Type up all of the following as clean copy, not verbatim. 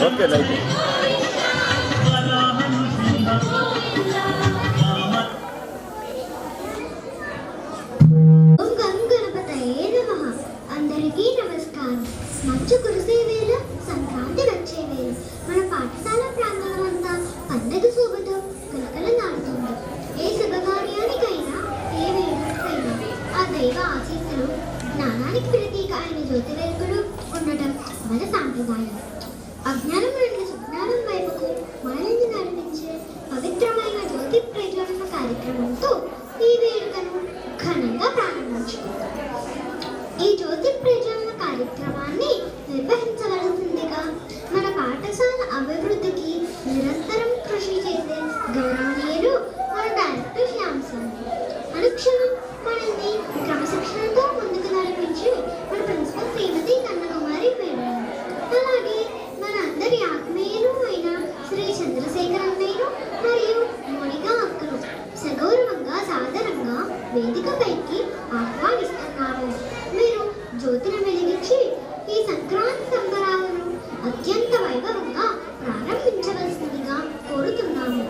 అందరికీ నమస్కారం. మంచు కురిసే వేళ, సంక్రాంతి వచ్చే వేళ మన పాఠశాల ప్రాంగణం అంతా పండగ శోభతో కలకలలాడుతుంది. ఏ శుభకార్యానికైనా, ఏ వేడుకైనా ఆ దైవ ఆశీస్సులు, జ్ఞానానికి ప్రతీక అయిన జ్యోతి వెలుగులు ఉండటం మన సాంప్రదాయం. అజ్ఞానం నుండి సుజ్ఞానం వైపుకు మనల్ని నడిపించే పవిత్రమైన జ్యోతి ప్రజ్వలన కార్యక్రమంతో ఈ వేడుకను ఘనంగా ప్రారంభించుకుంటాం. ఈ జ్యోతి ప్రజ్వలన కార్యక్రమాన్ని నిర్వహించవలసిందిగా మన పాఠశాల అభివృద్ధికి నిరంతరం కృషి చేసే గౌరవనీయులు మన డైరెక్టర్ శ్యామ్ సార్, అనుక్షణం మనల్ని క్రమశిక్షణతో ముందుకు నడిపించి మన ప్రిన్సిపల్ శ్రీమతి కన్నకుమారి మేడం, అలాగే మన అందరి ఆత్మీయులు అయిన శ్రీ చంద్రశేఖర్ అన్నయ్యను మరియు మోనికా అక్కను సగౌరవంగా సాదరంగా వేదికపైకి ఆహ్వానిస్తున్నాము. మీరు జ్యోతిని వెలిగించి ఈ సంక్రాంతి సంబరాలను అత్యంత వైభవంగా ప్రారంభించవలసిందిగా కోరుతున్నాము.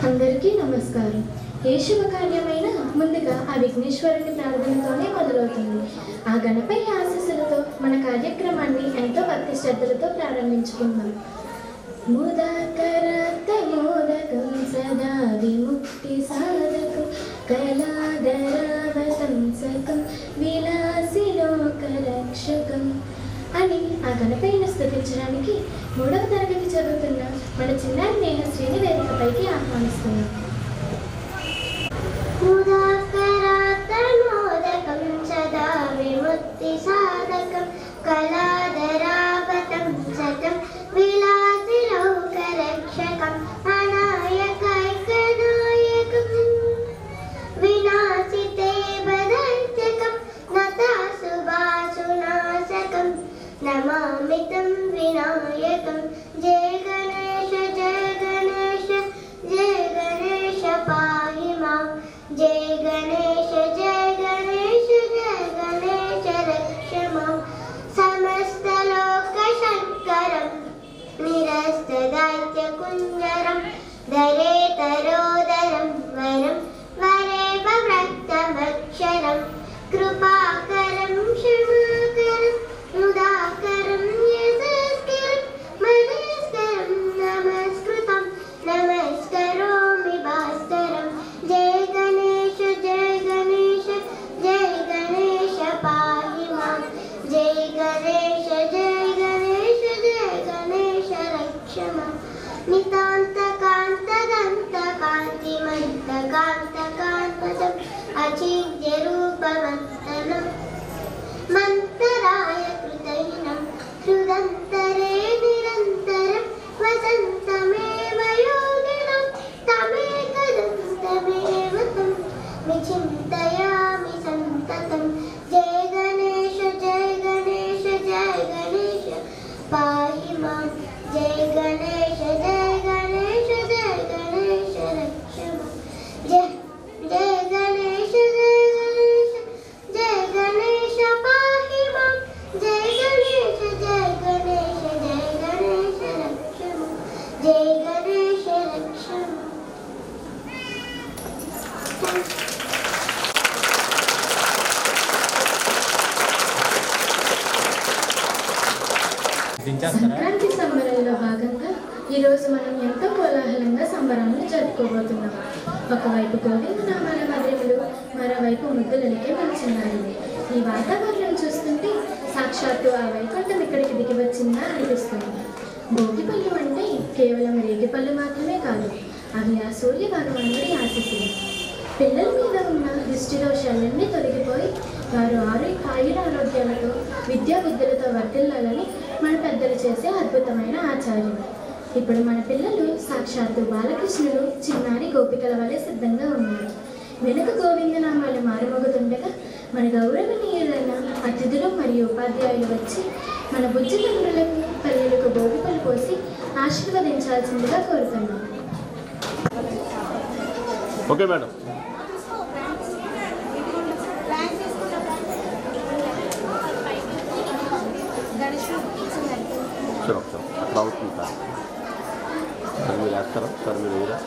అందరికీ నమస్కారం. ఏ శుభకార్యమైన ముందుగా ఆ విఘ్నేశ్వరుని ప్రార్థనతోనే మొదలవుతుంది. ఆ గణపతి ఆశీస్సులతో మన కార్యక్రమాన్ని ఎంతో భక్తి శ్రద్ధలతో ప్రారంభించుకుందాం. మోదకం సదా విముక్తి సాధకం కళాధరావతంసకం విలాసిలోకరక్షకం అని ఆ గణపతిని స్తుతించడానికి 3వ తరగతి చదువుతున్న మన చిన్నారి నేహశ్రీని వేదికపైకి ఆహ్వానిస్తున్నాం. మోదకం సదా విముక్తి సాధకం కళాధరావతం సతం విలాసిలోకరక్షకం అనాయకైకనాయకం వినాశితే బదర్చకం నతాసుభాసునాశకం నమామితం వినాయకం. జయ గణేశ జయ గణేశ జయ గణేశ పాహి మాం. జయ గణేశ జయ గణేశ జయ గణేశ రక్ష మాం. సమస్త లోక శంకరం నిరస్త దైత్య కుంజరం ధరేతరోదరం వరం వరేవ వ్రక్తమక్షరం కృపాకరం క్షమాకరం ముదాకరం యశస్కరం మనస్కరం నమస్కృతం నమస్కరోమి భాస్కరం. జయ గణేశ జయ గణేశ జయ గణేశ పాహి మాం. జయ గణేశ జయ గణేశ జయ గణేశ రక్ష మాం. నితాంత కాంత దంత కాంతిమంత కాంత కాంతజం అచిద్య రూపవంతనం మంతరాయ కృతైనం హృదంతరే నిరంతరం వసంతమేవ యోగినం తమేకదంతమేవ తం విచింతయామి సంతతం. జయ గణేశ జయ గణేశ జయ గణేశ పాహి మాం. జయ గణేశ జయ గణేశ జయ గణేశ రక్ష మాం. జయ గణేశ జయ గణేశ జయ గణేశ పాహి మాం. జయ గణేశ జయ గణేశ జయ గణేశ రక్ష మాం. జయ గణేశ రక్ష మాం. సంక్రాంతి సంబరాల్లో భాగంగా ఈరోజు మనం ఎంతో కోలాహలంగా సంబరాలను జరుపుకోబోతున్నాం. ఒకవైపు గోవిందనామాల మధురములు, మరోవైపు ముద్దులకే నిలిచినారు. ఈ వాతావరణం చూస్తుంటే సాక్షాత్తు ఆ వైకుంఠం ఇక్కడికి దిగి వచ్చిందా అనిపిస్తుంది. భోగిపళ్ళు అంటే కేవలం రేగిపళ్ళు మాత్రమే కాదు, అవి ఆ సూర్య భగవానుడి ఆశీస్సులు. పిల్లల మీద ఉన్న దృష్టి దోషాలన్నీ తొలగిపోయి వారు ఆరోగ్యాలతో విద్యా బుద్ధులతో వర్ధిల్లాలని మన పెద్దలు చేసే అద్భుతమైన ఆచార్యం. ఇప్పుడు మన పిల్లలు సాక్షాత్తు బాలకృష్ణుడు చిన్నారి గోపికల వలె సిద్ధంగా ఉన్నారు. వెనుక గోవిందనామాలు మారుమోగుతుండగా మన గౌరవనీయులైన అతిథులు మరియు ఉపాధ్యాయులు వచ్చి మన బుజ్జి తండ్రులకు పల్లెలకు భోగిపలు పోసి ఆశీర్వదించాల్సిందిగా కోరుతున్నాం. Okay madam. సరే ఒకసారి అక్కడ అవుతుంది సార్. సార్ మీరు వేస్తారా? సార్ మీరు వేయరా?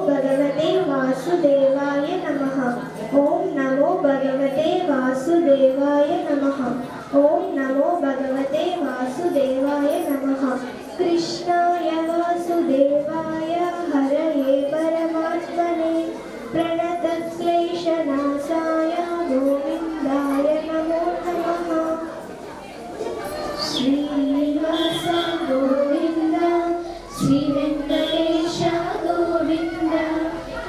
భగవతే వాసుదేవాయ నమః. ఓం నమో భగవతే వాసుదేవాయ నమః. ఓం నమో భగవతే వాసుదేవాయ నమః. కృష్ణాయ వాసుదేవాయ హరయే పరమాత్మనే ప్రణతక్లేశనాశాయ గోవిందాయ నమో నమః. శ్రీనివాస గోవింద, శ్రీ వెంకటేశ గోవింద,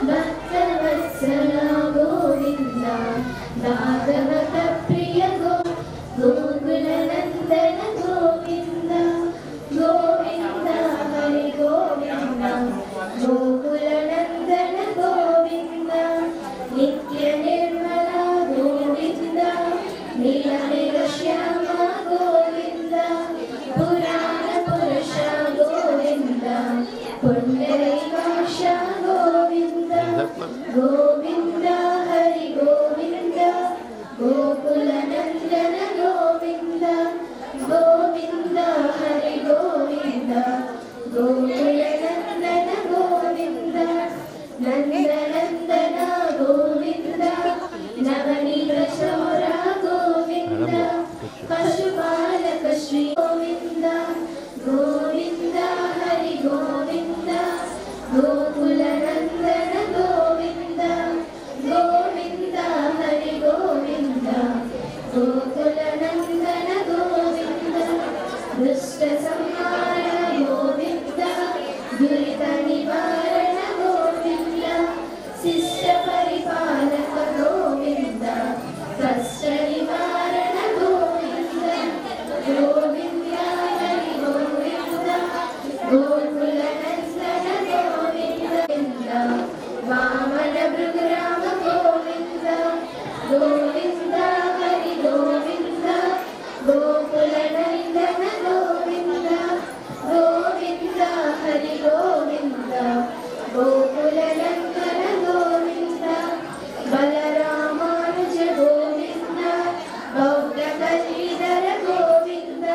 భక్తవత్సల గోవింద, భాగవత ప్రియ గోకుల నందన గోవింద, గోవింద హరి గోవింద, గోకుల నందన గోవింద, నిత్య నిర్మల గోవింద, నీలమేఘ శ్యామ గోవింద, పురాణ పురుష గోవింద, పుండరీకాక్ష గోవింద, గోవింద హరి గోవింద, గోకుల నందన గోవింద, గోవింద హరి గోవింద, గోకుల నందన గోవింద, నందనందన గోవింద, నవనీత చోర గోవింద, పశుపాలక శ్రీ గోవింద, గోవింద హరి గోవింద, గోకుల నందన గోవింద, గోవింద హరి గోవింద, గోకుల నందన గోవింద, దుష్ట సంహార గోవింద, దురిత నివారణ గోవింద, శిష్ట పరిపాలక గోవింద, కష్ట నివారణ గోవింద, గోవింద హరి గోవింద, గోకుల నందన గోవింద, వామన భృగురామ గోవింద, గోవింద హరి గోవింద, గోకుల నందన గోవింద, గోవింద హరి గోవింద, గోకుల నందన గోవింద, బలరామానుజ గోవింద, బౌద్ధ కలీధర గోవింద,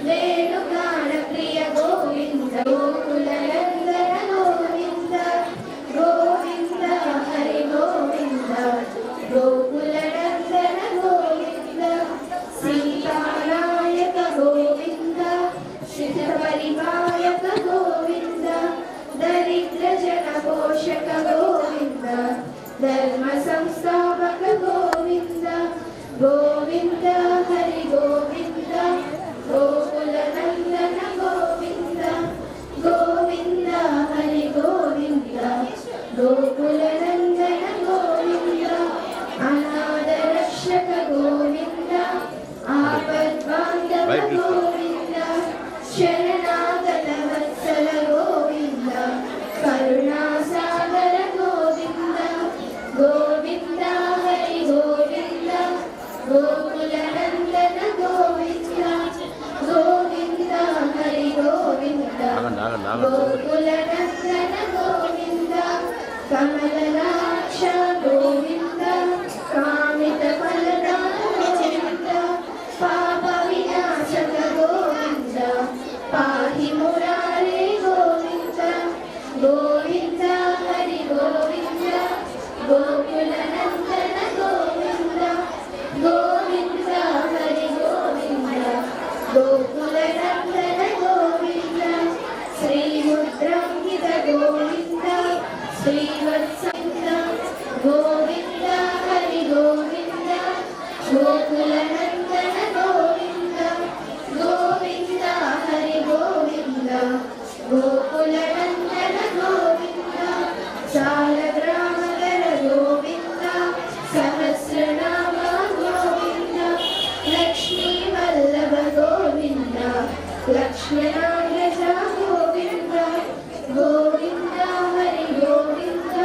వేణుగాన ప్రియ గోవింద, గోకుల నందన గోవింద, గోవింద హరి గోవింద, గోకుల నందన గోవింద, సీతానాయక గోవింద, శిఖ పరిపాయక గోవింద, దరిద్ర జన పోషక గోవింద, ధర్మ సంస్థాపక గోవింద, గోవింద హరి గోవింద, గోకుల నందన గోవింద, గోవింద హరి గోవింద, గోకుల నందన గోవింద, అనాథ రక్షక గోవింద, ఆపద్బాంధవ గోవింద, శరణాగత వత్సల గోవింద, కరుణాసాగర గోవింద, గోవింద హరి గోవింద, గోకుల నందన గోవింద, గోవింద హరి గోవింద, గోకుల నందన గోవింద, కమలనాక్ష గోవింద, కామిత ఫలదాన గోవింద, పాప వినాశక గోవింద, పాహి మురారే గోవింద, గోవింద హరి గోవింద, గోకుల నందన గోవింద, గోవింద హరి గోవింద, గోకుల నందన గోవింద, శ్రీముద్రాంకిత గోవింద, శ్రీవత్స लक्ष्मणाग्रज गोविन्द गोविन्द हरि गोविन्द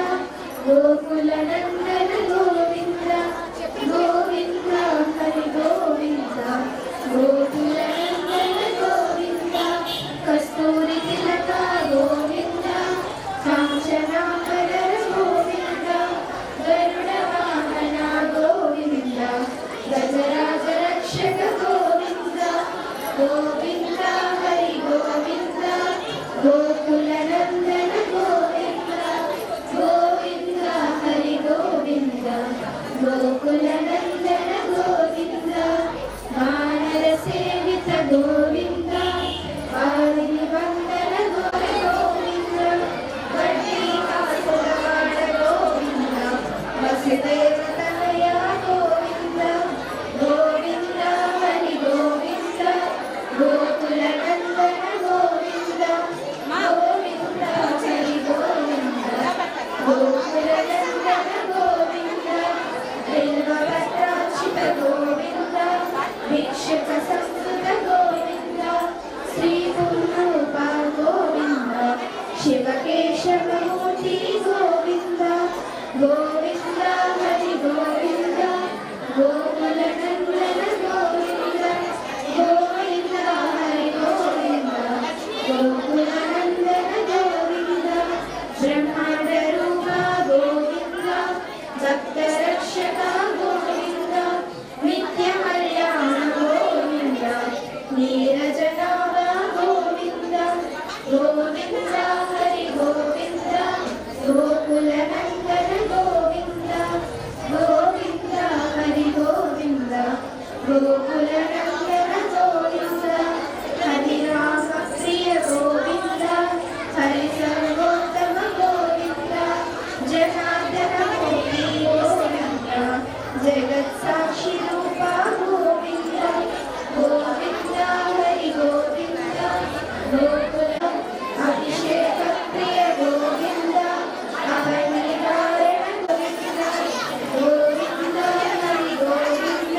गोकुलनन्दन गोविन्द गोविन्द हरि गोविन्द गोकुलनन्दन गोविन्द कस्तूरी तिलक गोविन्द काञ्चनाम्बर गोविन्द गरुडवाहन गोविन्द गजराज रक्षक गोविन्द गोविन्द हरि गोविन्द गोकुलनन्दन गोविन्द गोविन्द हरि गोविन्द गोकुलनन्दन गोविन्द वानरसेवित गोविन्द वारिवन्दन गोविन्द वड्डीकासुरवाड गोविन्द वसुदेवतनया गोविन्द गोविन्द हरि गोविन्द गोकुलनन्दन गोविन्द गोविन्द हरि गोविन्द गोकुलनन्दन गोविन्द बिल्वपत्रार्चित गोविन्द भिक्षुक संस्कृत गोविन्द श्रीपुल्रूप गोविन्द शिवकेशवमूर्ति गोविन्द गोविन्द हरि गोविन्द गोकुलनन्दन गोविन्द गोविन्द हरि गोविन्द गोकुलनन्दन गोविन्द ब्रह्माण्डरूप गोविन्द भक्तरक्षक गोविन्द नित्यकल्याण गोविन्द नीरजनाभ गोविन्द गोविन्द हरि गोविन्द गोकुलनन्दन गोविन्द गोविन्द हरि गोविन्द गोकुलनन्दन गोविन्द हरिराम प्रिय गोविन्द हरि सर्वोत्तम गोविन्द जनार्दन मूर्ति गोविन्द जगत्साक्षी रूप गोविन्द गोविन्द हरि गोविन्द गोकुल अभिषेक प्रिय गोविन्द अभयनिवारण गोविन्द गोविन्द हरि गोविन्द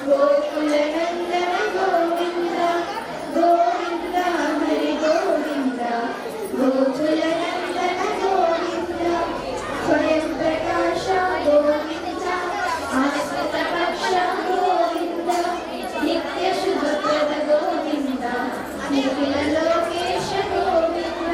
गोकुलनन्दन गोविन्द गोविन्द हरि गोविन्द गोकुलनन्दन गोविन्द स्वयं प्रकाश गोविन्द आस्थित पक्ष गोविन्द नित्य शुभप्रद गोविन्द निखिल लोकेश गोविन्द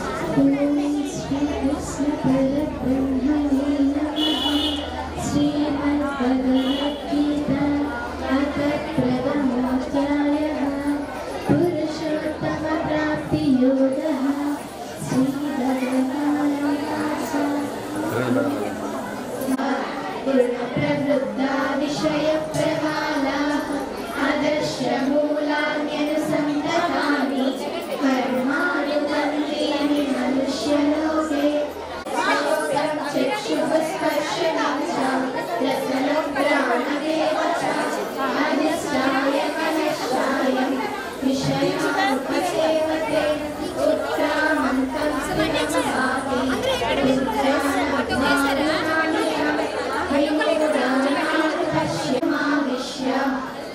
श्री कृष्ण परब्रह्मणे नमः श्रीमद्भगवद्गीता अथ प्रथमोऽध्यायः पुरुषोत्तमप्राप्तियोगः श्रीभगवानुवाच पूर्णप्रवृद्धा विषयप्रवालाः आदर्शमूलान्यनुसन्धानानि कर्मानुबन्धीनि मनुष्यलोके चक्षुस्पर्शनं च रसनप्राणदेव च अधिष्ठाय मनश्चायं विषयानुपसेवते उत्क्रामन्तं स्मृतिमहाते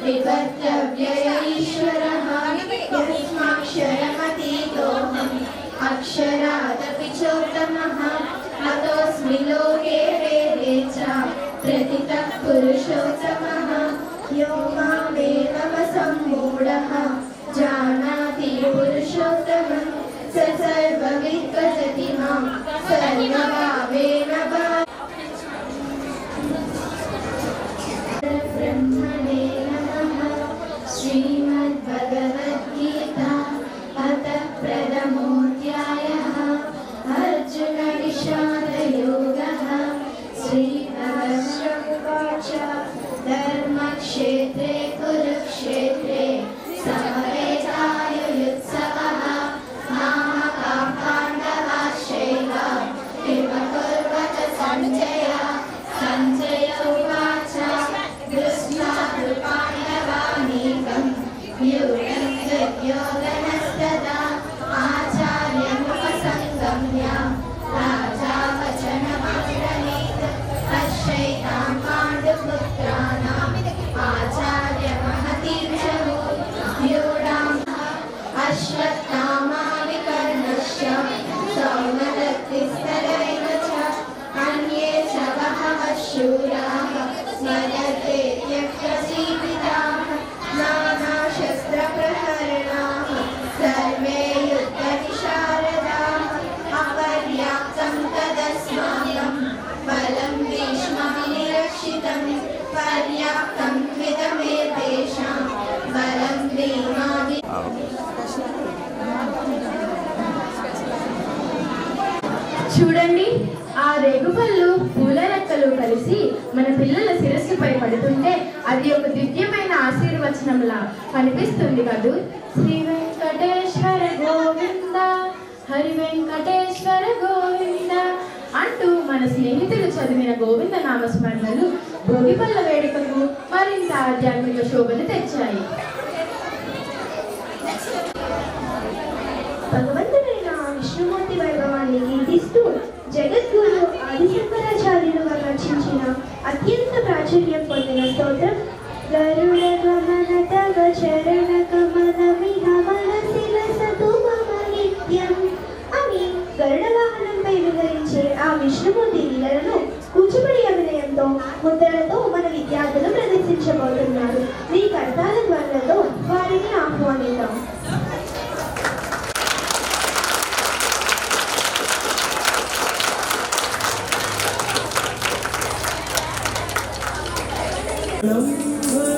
विवर्तव्य ईश्वरः यस्माक्षरमतीतोऽहम् अक्षरादपि चोत्तमः अतोऽस्मि लोके वेदे च प्रतितः पुरुषोत्तमः यो मामेवमसम्मूढः जानाति पुरुषोत्तमं स सर्वविद् भजति मां सर्वभावेन ब्रह्मणे नमः श्रीमद्भगवद्गीता अथ प्रथमोऽध्यायः अर्जुन विषादयोगः श्रीभगवानुवाच धर्मक्षेत्रे कुरुक्षेत्रे समवेतायुयुत्सवः मामकाः पाण्डवाश्चैव किमकुर्वत सञ्जय उवाच शूराः स्मरते यक्षजीविताः नानाशस्त्रप्रहरणाः सर्वे युद्धविशारदाः अपर्याप्तं तदस्माकं बलं भीष्मविनिरक्षितं पर्याप्तं त्विदमेतेषां बलं भीमावि చూడండి, ఆ రేగుపళ్ళు పూల రెక్కలు కలిసి మన పిల్లల శిరస్సుపై పడుతుంటే అది ఒక దివ్యమైన ఆశీర్వచనంలా కనిపిస్తుంది కదూ. శ్రీ వెంకటేశ్వర గోవింద, హరి వెంకటేశ్వర గోవింద అంటూ మన స్నేహితులు చదివిన గోవింద నామస్మరణలు భోగిపళ్ళ వేడుకకు మరింత ఆధ్యాత్మిక శోభను తెచ్చాయి. భగవంతుడైన విష్ణుమూర్తి వైభవాన్ని కీర్తిస్తూ జగద్గురు ఆదిశంకరాచార్యులుగా రచించిన అత్యంత ప్రాచుర్యం పొందిన స్తోత్రం గరుడ గమన తవ చరణ కమల విహవలసిలసతు మమ నిత్యం అని గరుడ వాహనంపై వివరించే ఆ విష్ణుమూర్తి లీలలను కూచిపూడి అభినయంతో ముద్రలతో మన విద్యార్థులు ప్రదర్శించబోతున్నారు. మీ కర్తాల ధ్వనులతో వారిని ఆహ్వానిద్దాం.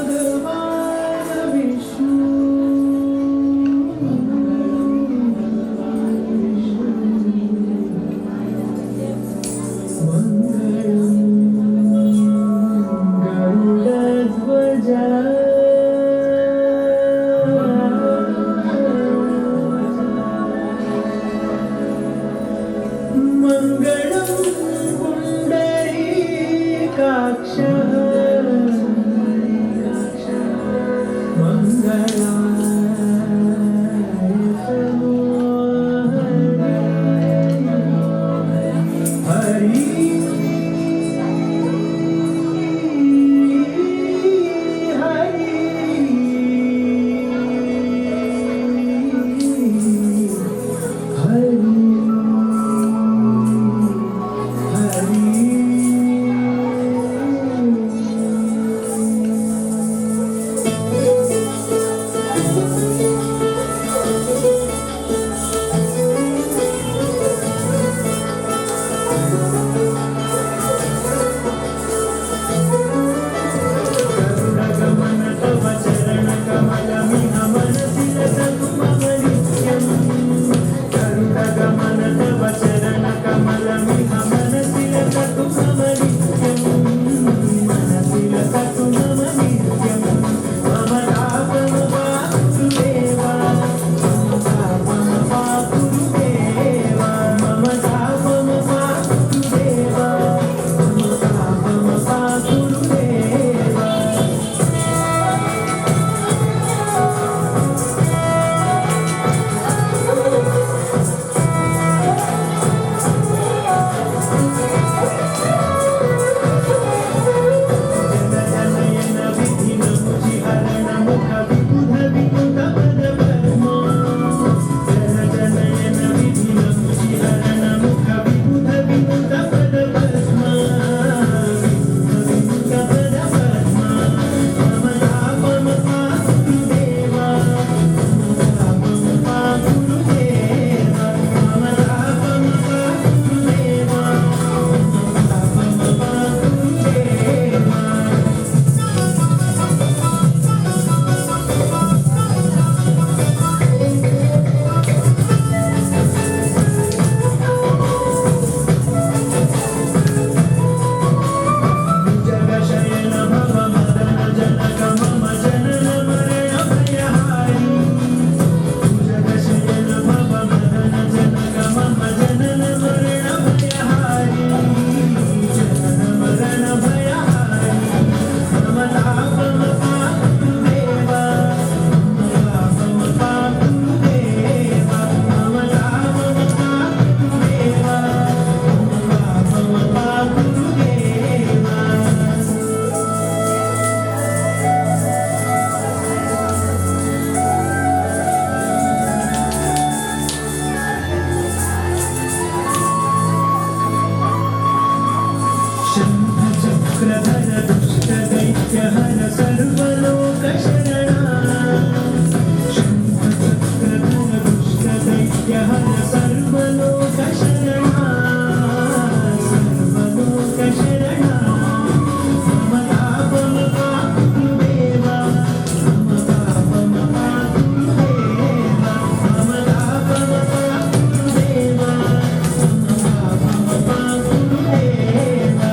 भगवान विष्णु मंगलम गरुडध्वज मंगलम पुंडरीकाक्ष सर्वलोक शरणा शङ्खचक्रधरदुष्टदैत्यहर सर्वलोक शरणा सर्वलोक शरणा मम तापम पातु देवा मम तापम पातु देवा मम तापम पातु देवा मम तापम पातु देवा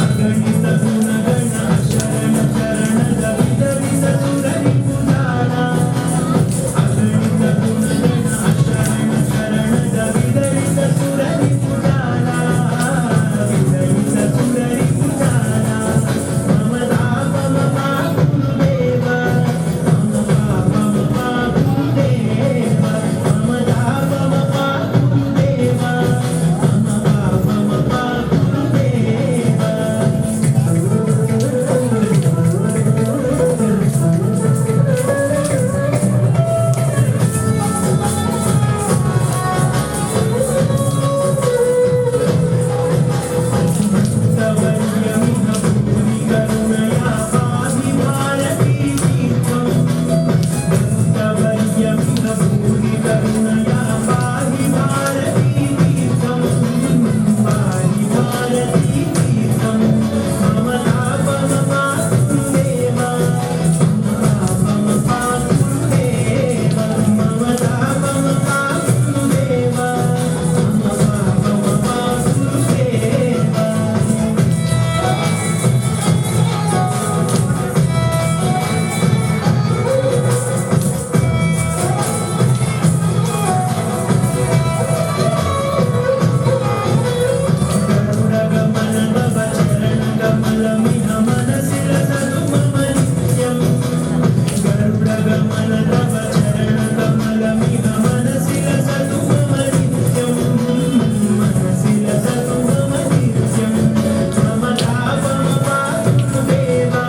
अगणित गुणगण शरण शरण विध विध सुररि पुजाना अगणित गुणगण शरण शरण विध विध सुररि पुजाना विध विध सुररि पुजाना मम तापम पातु देवा मम तापम पातु देवा मम तापम पातु देवा मम तापम पातु देवा भक्तवर्यमिह भूरि करुणया पाहि भारती तीर्थम् भक्तवर्यमिह भूरि करुणया पाहि भारती तीर्थम् पाहि भारती तीर्थम् मम तापम पातु देवा मम तापम पातु देवा मम तापम पातु देवा मम तापम पातु देवा गरुडगमन तव चरणकमलमिह मनसि रसतु मम नित्यम् गरुडगमन तव चरणकमलमिह मनसि रसतु मम नित्यम् मनसि रसतु मम नित्यम् मम तापम पातु देवा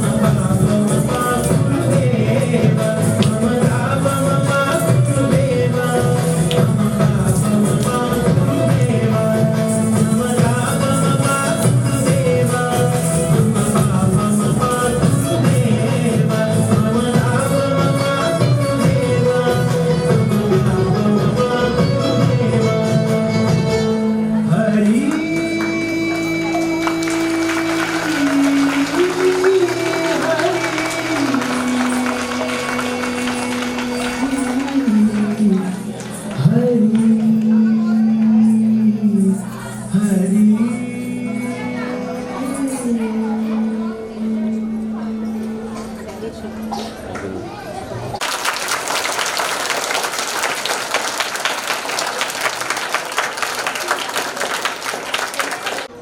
मम तापम पातु देवा मम तापम पातु देवा मम तापम पातु देवा मम तापम पातु देवा मम तापम पातु देवा मम तापम पातु देवा मम तापम पातु देवा हरि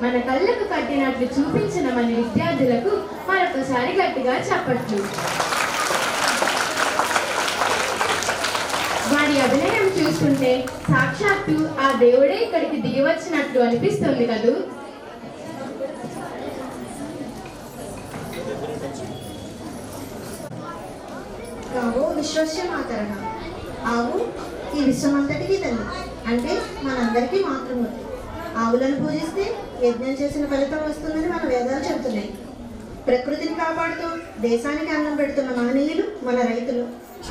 మన కళ్ళకు కట్టినట్లు చూపించిన మన విద్యార్థులకు మరొకసారి గట్టిగా చప్పట్లు. వారి అభినయం చూస్తుంటే సాక్షాత్తు ఆ దేవుడే ఇక్కడికి దిగి వచ్చినట్లు అనిపిస్తుంది కదూ. గావో విశ్వస్య మాతరణ ఆవు ఈ విశ్వమంతటికి తల్లి అంటే మనందరికీ మాతృమూర్తి. ఆవులను పూజిస్తే యజ్ఞం చేసిన ఫలితం వస్తుందని మన వేదాలు చెబుతున్నాయి. ప్రకృతిని కాపాడుతూ దేశానికి అన్నం పెడుతున్న మహనీయులు మన రైతులు.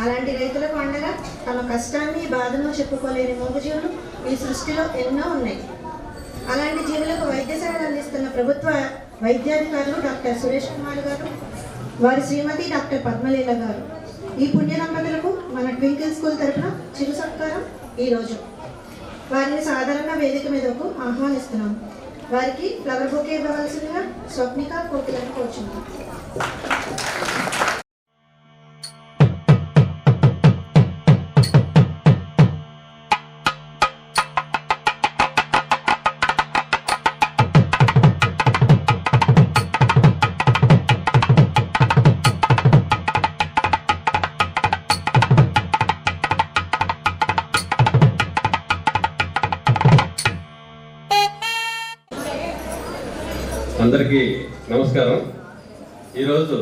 అలాంటి రైతులకు అండగా తమ కష్టాన్ని బాధను చెప్పుకోలేని మూగజీవులు ఈ సృష్టిలో ఎన్నో ఉన్నాయి. అలాంటి జీవులకు వైద్య సేవలు అందిస్తున్న ప్రభుత్వ వైద్యాధికారులు డాక్టర్ సురేష్ కుమార్ గారు, వారి శ్రీమతి డాక్టర్ పద్మలీల గారు. ఈ పుణ్య దంపతులకు మన ట్వింకిల్ స్కూల్ తరఫున చిరు సత్కారం ఈరోజు. వారిని సాధారణ వేదిక మీదకు ఆహ్వానిస్తున్నాం. వారికి ఫ్లవర్ బొకే ఇవ్వవలసిందిగా స్వప్నిక కోకిలను కోరుచున్నాం. అందరికీ నమస్కారం. ఈరోజు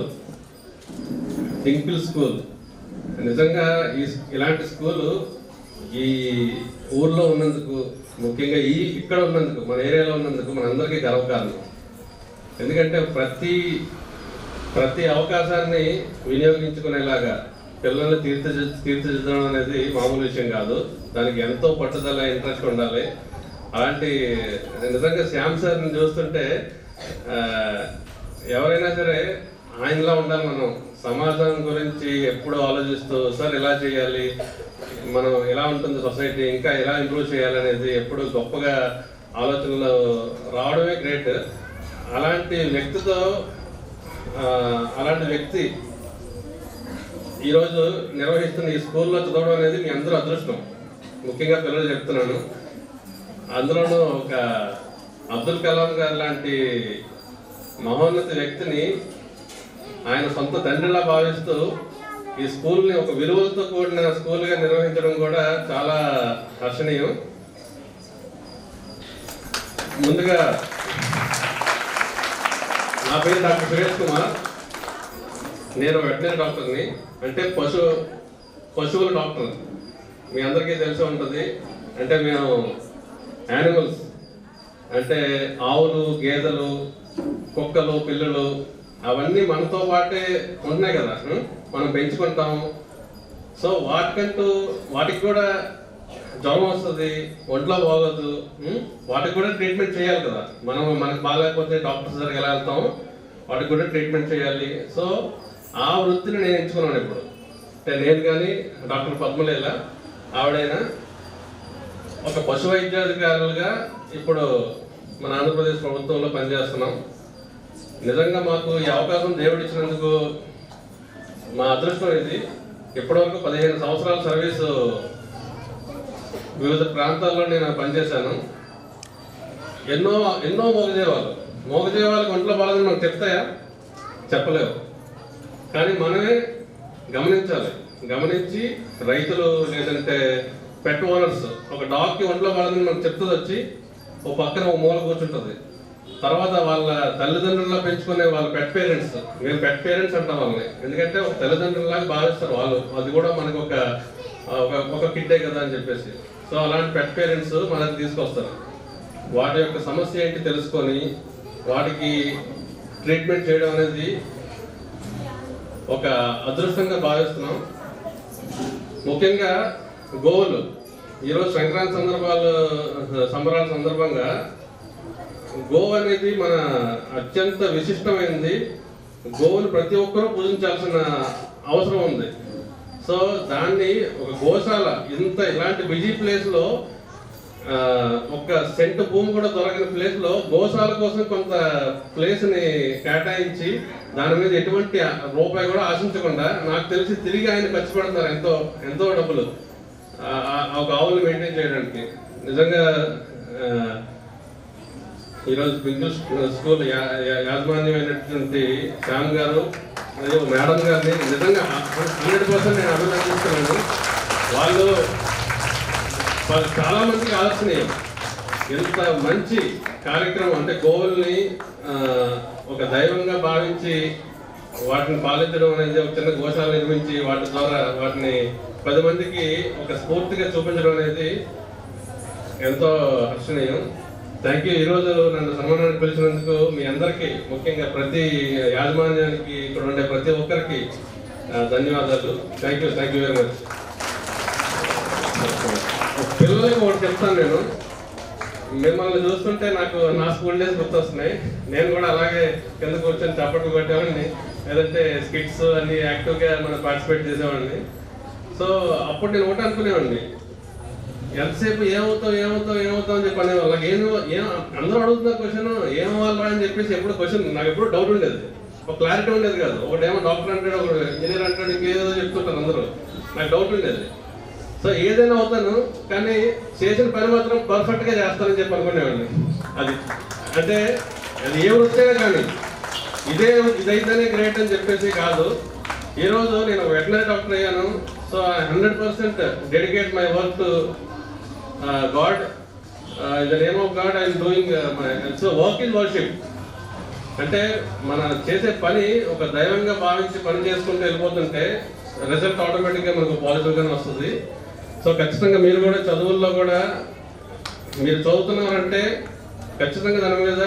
డింకిల్ స్కూల్. నిజంగా ఇలాంటి స్కూలు ఈ ఊర్లో ఉన్నందుకు, ముఖ్యంగా ఇక్కడ ఉన్నందుకు, మన ఏరియాలో ఉన్నందుకు మనందరికీ గర్వకారణం. ఎందుకంటే ప్రతి అవకాశాన్ని వినియోగించుకునేలాగా పిల్లల్ని తీర్చిదిద్దడం అనేది మామూలు విషయం కాదు. దానికి ఎంతో పట్టుదల, ఇంట్రెస్ట్ ఉండాలి. అలాంటి నిజంగా శ్యామ్ సార్ని చూస్తుంటే ఎవరైనా సరే ఆయనలా ఉండాలి. మనం సమాజం గురించి ఎప్పుడు ఆలోచిస్తూ సార్ ఇలా చేయాలి, మనం ఎలా ఉంటుంది సొసైటీ, ఇంకా ఎలా ఇంప్రూవ్ చేయాలనేది ఎప్పుడు గొప్పగా ఆలోచనలు రావడమే గ్రేట్. అలాంటి వ్యక్తి ఈరోజు నిర్వహిస్తున్న ఈ స్కూల్లో చదవడం అనేది మీ అందరూ అదృష్టం. ముఖ్యంగా పిల్లలు చెప్తున్నాను. అందులోనూ ఒక అబ్దుల్ కలాం గారు లాంటి మహోన్నత వ్యక్తిని ఆయన సొంత తండ్రిలా భావిస్తూ ఈ స్కూల్ని ఒక విలువలతో కూడిన స్కూల్గా నిర్వహించడం కూడా చాలా హర్షణీయం. ముందుగా నా పేరు డాక్టర్ సురేష్ కుమార్. నేను వెటనరీ డాక్టర్ని, అంటే పశువుల డాక్టర్. మీ అందరికీ తెలిసి ఉంటుంది. అంటే మేము యానిమల్స్ అంటే ఆవులు, గేదెలు, కుక్కలు, పిల్లులు అవన్నీ మనతో పాటే ఉంటున్నాయి కదా, మనం పెంచుకుంటాం. సో వాటికి కూడా జ్వరం వస్తుంది, ఒంట్లో బాగోదు, వాటికి కూడా ట్రీట్మెంట్ చేయాలి కదా. మనకు బాగాలేకపోతే డాక్టర్స్ దగ్గరికి ఎలా వెళ్తాము, వాటికి కూడా ట్రీట్మెంట్ చేయాలి. సో ఆ వృత్తిని నేను ఎంచుకున్నాను ఇప్పుడు. అంటే నేను కానీ డాక్టర్ పద్మలీల ఆవిడైనా ఒక పశు వైద్యాధికారులుగా ఇప్పుడు మన ఆంధ్రప్రదేశ్ ప్రభుత్వంలో పనిచేస్తున్నాం. నిజంగా మాకు ఈ అవకాశం దేవుడు ఇచ్చినందుకు మా అదృష్టం ఇది. ఇప్పటివరకు 15 సంవత్సరాల సర్వీసు వివిధ ప్రాంతాల్లో నేను పనిచేశాను. ఎన్నో మోగజీవాలకు ఒంట్లో బాగాలని మనకు చెప్తాయా? చెప్పలేవు. కానీ మనమే గమనించి రైతులు లేదంటే పెట్ ఓనర్స్ ఒక డాగ్కి ఒంట్లో బాగాలని మనకు చెప్తుంది, వచ్చి ఓ పక్కన ఓ మూల కూర్చుంటుంది. తర్వాత వాళ్ళ తల్లిదండ్రుల్లో పెంచుకునే వాళ్ళ పెట్ పేరెంట్స్, మేము పెట్ పేరెంట్స్ అంటాం వాళ్ళని. ఎందుకంటే ఒక తల్లిదండ్రులాగా భావిస్తారు వాళ్ళు, అది కూడా మనకు ఒక కిడ్డే కదా అని చెప్పేసి. సో అలాంటి పెట్ పేరెంట్స్ మనకు తీసుకొస్తారు. వాటి యొక్క సమస్య ఏంటి తెలుసుకొని వాటికి ట్రీట్మెంట్ చేయడం అనేది ఒక అదృష్టంగా భావిస్తున్నాం. ముఖ్యంగా గోవులు ఈరోజు సంక్రాంతి సంబరాల సందర్భంగా గోవు అనేది మన అత్యంత విశిష్టమైనది. గోవును ప్రతి ఒక్కరూ పూజించాల్సిన అవసరం ఉంది. సో దాన్ని ఒక గోశాల ఇలాంటి బిజీ ప్లేస్లో, ఒక సెంట్ భూమి కూడా దొరకని ప్లేస్లో గోశాల కోసం కొంత ప్లేస్ని కేటాయించి దాని మీద ఎటువంటి రూపాయి కూడా ఆశించకుండా, నాకు తెలిసి తిరిగి ఆయన ఖర్చు పెడతారు ఎంతో డబ్బులు ఒక ఆవులు మెయింటైన్ చేయడానికి. నిజంగా ఈరోజు బిందుల్ స్కూల్ యాజమాన్యమైనటువంటి శ్యామ్ గారు మరియు మేడం గారిని నిజంగా 100% నేను అభినందిస్తున్నాను. వాళ్ళు చాలా మందికి ఆలోచనీయం. ఎంత మంచి కార్యక్రమం అంటే గోవుల్ని ఒక దైవంగా భావించి వాటిని పాలించడం అనేది, ఒక చిన్న గోశాల నిర్మించి వాటి ద్వారా వాటిని 10 మందికి ఒక స్ఫూర్తిగా చూపించడం అనేది ఎంతో హర్షణీయం. Thank you. ఈరోజు నన్ను సన్మానానికి పిలిచినందుకు మీ అందరికీ, ముఖ్యంగా ప్రతి యాజమాన్యానికి, ఇక్కడ ఉండే ప్రతి ఒక్కరికి ధన్యవాదాలు. Thank you very much. పిల్లలకి ఒకటి చెప్తాను నేను. మిమ్మల్ని చూస్తుంటే నాకు నా స్కూల్ డేస్ గుర్తొస్తున్నాయి. నేను కూడా అలాగే కింద కూర్చొని చప్పట్లు కొట్టేవాడిని, లేదంటే స్కిట్స్ అన్ని యాక్టివ్గా మనం పార్టిసిపేట్ చేసేవాడిని. సో అప్పుడు నేను ఒకటి అనుకునేవాడిని, ఎంతసేపు ఏమవుతావు అని చెప్పి అనేవాళ్ళకి అందరూ అడుగుతున్న క్వశ్చన్ ఏమవ్వాలరా అని చెప్పేసి ఎప్పుడు క్వశ్చన్ నాకు ఎప్పుడు డౌట్ ఉండేది, ఒక క్లారిటీ ఉండేది కాదు. ఒకటేమో డాక్టర్ అంటాడు, ఒకడు ఇంజనీర్ అంటాడు, ఇంకేదో చెప్తుంటారు అందరూ. నాకు డౌట్ ఉండేది. సో ఏదైనా అవుతాను, కానీ చేసిన పని మాత్రం పర్ఫెక్ట్గా చేస్తానని చెప్పి అనుకునేవాడిని. అది ఏ వృత్తైనా కానీ ఇదైతేనే గ్రేట్ అని చెప్పేసి కాదు. ఈరోజు నేను వెటనరీ డాక్టర్ అయ్యాను. So 100% dedicate my work to God. In the name of God, I am doing so work is worship. అంటే మన చేసే పని ఒక దైవంగా భావించి పని చేసుకుంటూ వెళ్ళిపోతుంటే రిజల్ట్ ఆటోమేటిక్గా మనకు పాజిటివ్గానే వస్తుంది. సో ఖచ్చితంగా మీరు కూడా చదువుల్లో కూడా మీరు చదువుతున్నారంటే ఖచ్చితంగా దాని మీద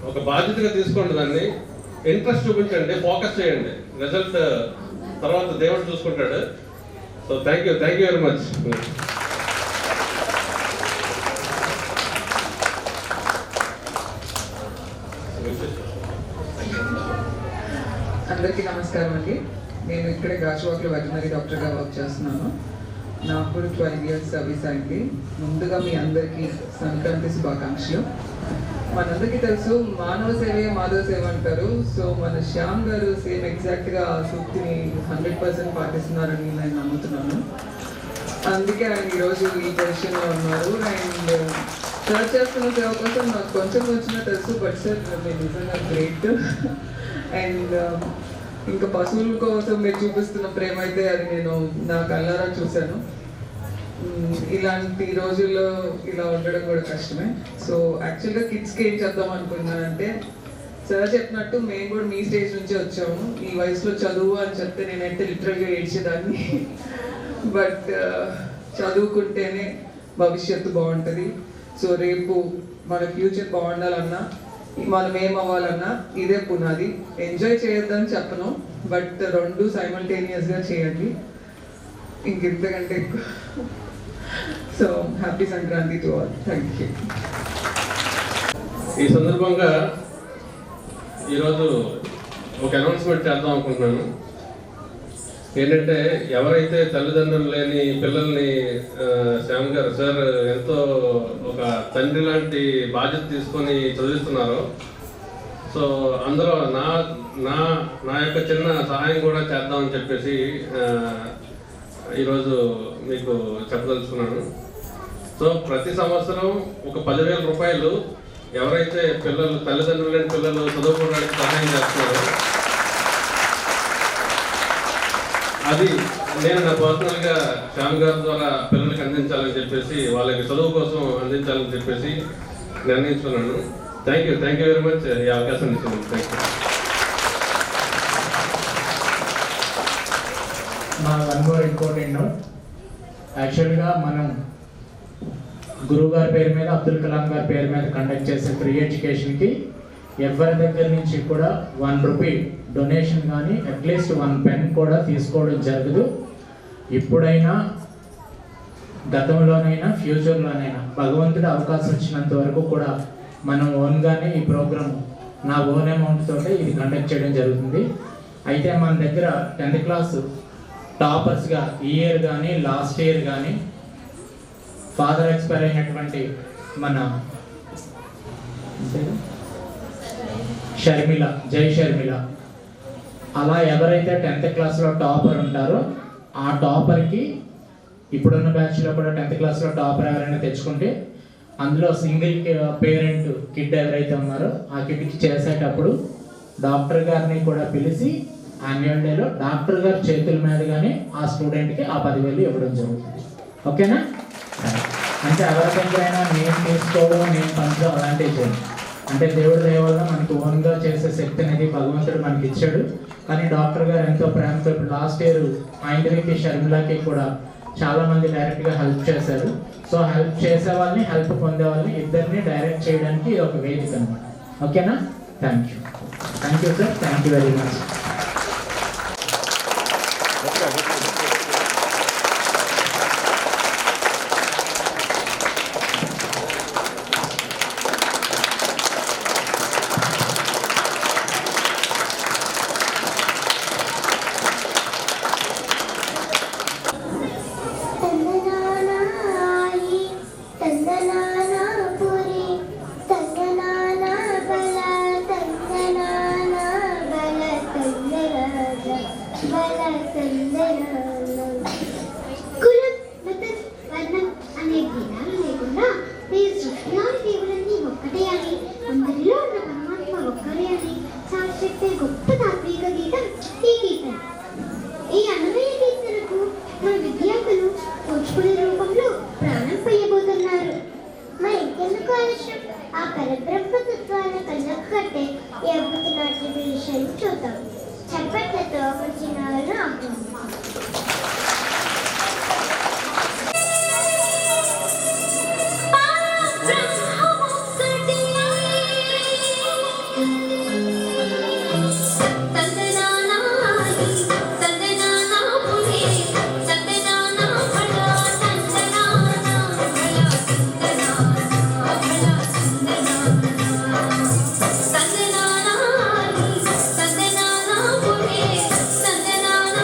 ఒక బాధ్యతగా తీసుకోండి, దాన్ని ఇంట్రెస్ట్ చూపించండి, ఫోకస్ చేయండి. రిజల్ట్ తర్వాత దేవుడు చూసుకుంటాడు. So thank you very much. అందరికీ నమస్కారం అండి. నేను ఇక్కడే గాజువాకలో వెటర్నరీ డాక్టర్గా వర్క్ చేస్తున్నాను. నాకు కూడా 12 years సర్వీస్ అయింది. ముందుగా మీ అందరికీ సంక్రాంతి శుభాకాంక్షలు. మనందరికీ తెలుసు మానవ సేవే మాధవ సేవ అంటారు. సో మన శ్యామ్ గారు సేమ్ ఎగ్జాక్ట్గా ఆ సూక్తిని 100% పాటిస్తున్నారని నేను నమ్ముతున్నాను. అందుకే ఆయన ఈరోజు ఈ పొజిషన్లో ఉన్నారు. అండ్ సార్ చేస్తున్న సేవ కోసం నాకు కొంచెం తెలుసు, బట్ సార్ మీరు నిజంగా గ్రేట్. అండ్ ఇంకా పశువుల కోసం మీరు చూపిస్తున్న ప్రేమ అయితే అది నేను నా కళ్ళారా చూశాను. ఇలాంటి రోజుల్లో ఇలా ఉండడం కూడా కష్టమే. సో యాక్చువల్గా కిడ్స్కి ఏం చేద్దాం అనుకున్నానంటే, సార్ చెప్పినట్టు మేము కూడా మీ స్టేజ్ నుంచి వచ్చాము. ఈ వయసులో చదువు అని చెప్తే నేనైతే లిటరల్గా ఏడ్చేదాన్ని. బట్ చదువుకుంటేనే భవిష్యత్తు బాగుంటుంది. సో రేపు మన ఫ్యూచర్ బాగుండాలన్నా మనం ఏమవ్వాలన్నా ఇదే పునాది. ఎంజాయ్ చేయొద్దని చెప్పను, బట్ రెండు సైమల్టేనియస్గా చేయండి. ఇంకెంతకంటే ఎక్కువ. So happy Sankranti to all. Thank you. ఈ సందర్భంగా ఈరోజు ఒక అనౌన్స్మెంట్ చేద్దాం అనుకుంటున్నాను. ఏంటంటే ఎవరైతే తల్లిదండ్రులు లేని పిల్లల్ని శ్యామ్ గారు సార్ ఎంతో ఒక తండ్రి లాంటి బాధ్యత తీసుకొని చదివిస్తున్నారో, సో అందులో నా నా నా యొక్క చిన్న సహాయం కూడా చేద్దామని చెప్పేసి ఈరోజు మీకు చెప్పదలుచుకున్నాను. సో ప్రతి సంవత్సరం ఒక 10,000 రూపాయలు ఎవరైతే పిల్లలు తల్లిదండ్రులు లేని పిల్లలు చదువుకోవడానికి సహాయం చేస్తున్నారో అది నేను నా పర్సనల్గా శ్యామ్ గారి ద్వారా పిల్లలకి అందించాలని చెప్పేసి, వాళ్ళకి చదువు కోసం అందించాలని చెప్పేసి నిర్ణయించుకున్నాను. థ్యాంక్ యూ వెరీ మచ్ ఈ అవకాశం ఇచ్చినందుకు. Thank you. మా వన్ మోర్ ఇంపార్టెంట్ నోట్. యాక్చువల్గా మనం గురువు గారి పేరు మీద, అబ్దుల్ కలాం గారి పేరు మీద కండక్ట్ చేసే ఫ్రీ ఎడ్యుకేషన్కి ఎవరి దగ్గర నుంచి కూడా 1 రూపీ డొనేషన్ కానీ అట్లీస్ట్ 1 పెన్ కూడా తీసుకోవడం జరగదు. ఇప్పుడైనా గతంలోనైనా ఫ్యూచర్లోనైనా భగవంతుడు అవకాశం వచ్చినంత వరకు కూడా మనం ఓన్గానే ఈ ప్రోగ్రామ్ నా ఓన్ అమౌంట్ తోటే ఇది కండక్ట్ చేయడం జరుగుతుంది. అయితే మన దగ్గర 10th క్లాస్ టాపర్స్గా ఈ ఇయర్ కానీ లాస్ట్ ఇయర్ కానీ ఫాదర్ ఎక్స్పైర్ అయినటువంటి మన షర్మిల, జై షర్మిల, అలా ఎవరైతే 10th క్లాస్లో టాపర్ ఉంటారో ఆ టాపర్కి ఇప్పుడున్న బ్యాచ్లో కూడా 10th క్లాస్లో టాపర్ ఎవరైనా తెచ్చుకుంటే అందులో సింగిల్ పేరెంట్ కిడ్ ఎవరైతే ఉన్నారో ఆ కిడ్కి చేసేటప్పుడు డాక్టర్ గారిని కూడా పిలిచి యాన్యువల్ డేలో డాక్టర్ గారి చేతుల మీదుగానే ఆ స్టూడెంట్కి ఆ 10,000 ఇవ్వడం జరుగుతుంది. ఓకేనా? అంటే ఎవరి దగ్గరైనా నేను తీసుకోవడం, నేను పంచడం అలాంటివి చేయండి. అంటే దేవుడి దయ వల్ల మనకి ఓన్గా చేసే శక్తి అనేది భగవంతుడు మనకి ఇచ్చాడు. కానీ డాక్టర్ గారు ఎంతో ప్రేమతో లాస్ట్ ఇయర్ ఐంద్రికి షర్మిలకి కూడా చాలామంది డైరెక్ట్గా హెల్ప్ చేశారు. సో హెల్ప్ చేసే వాళ్ళని, హెల్ప్ పొందే వాళ్ళని ఇద్దరిని డైరెక్ట్ చేయడానికి ఇది ఒక వేదిక అనమాట. ఓకేనా? Thank you sir. Thank you very much. ఆ పరబ్రహ్మతత్వాన్ని కళ్ళకు అద్భుత నాట్య ప్రదర్శన చూద్దాం. చప్పట్లతో మన చిన్నాలను ఆహ్వానిద్దాం. సందనానా పులే సందనానా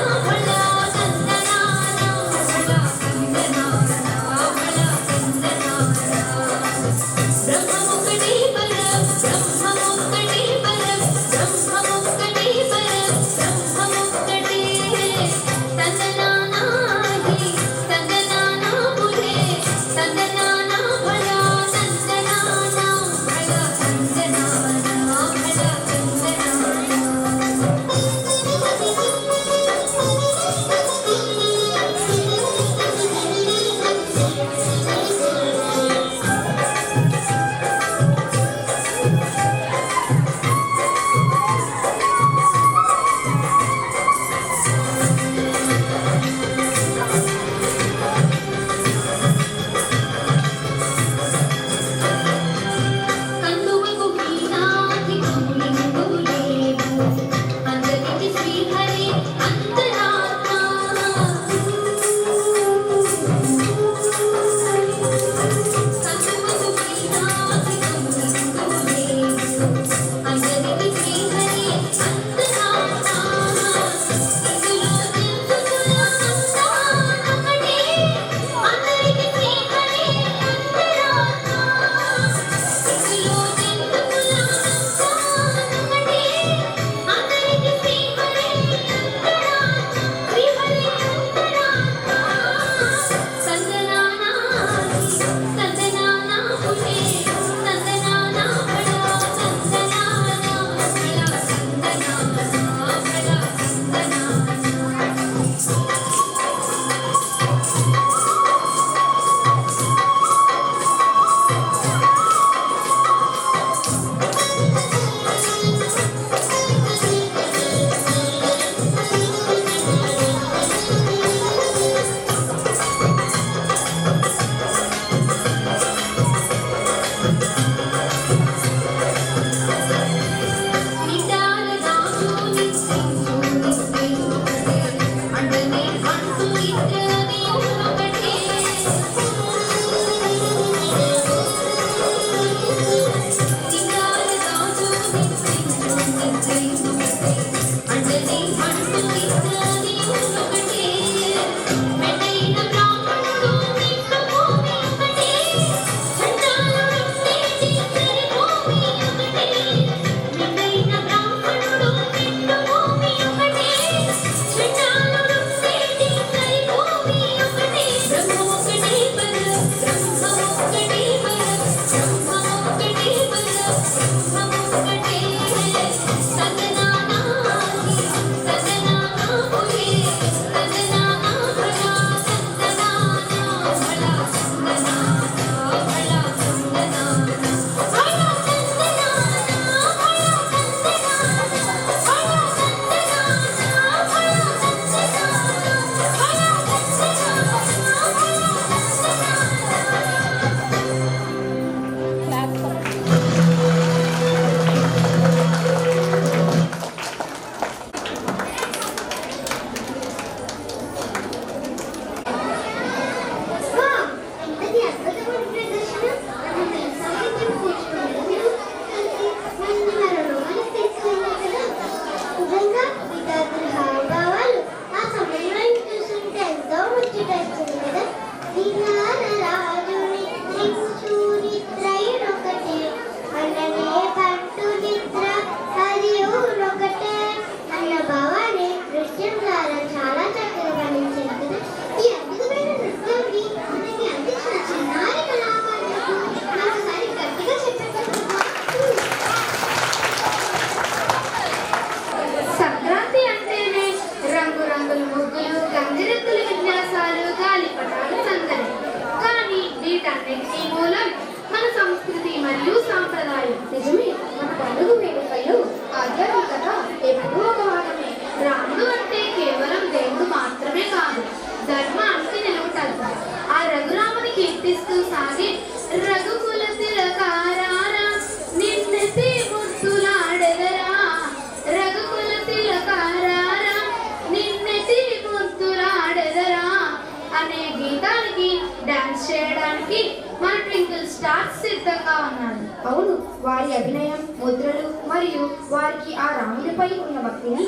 అభినయం, ముద్రలు మరియు వారికి ఆ రాముడిపై ఉన్న భక్తిని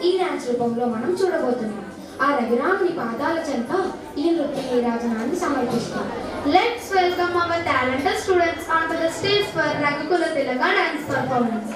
ఈ డాన్స్ రూపంలో మనం చూడబోతున్నాం. ఆ రఘురాముని పాదాల చెంత ఈ నృత్య నీరాజనాన్ని సమర్పిస్తాం. Let's welcome our talented students onto the stage for Raghukula Tilaka dance performance.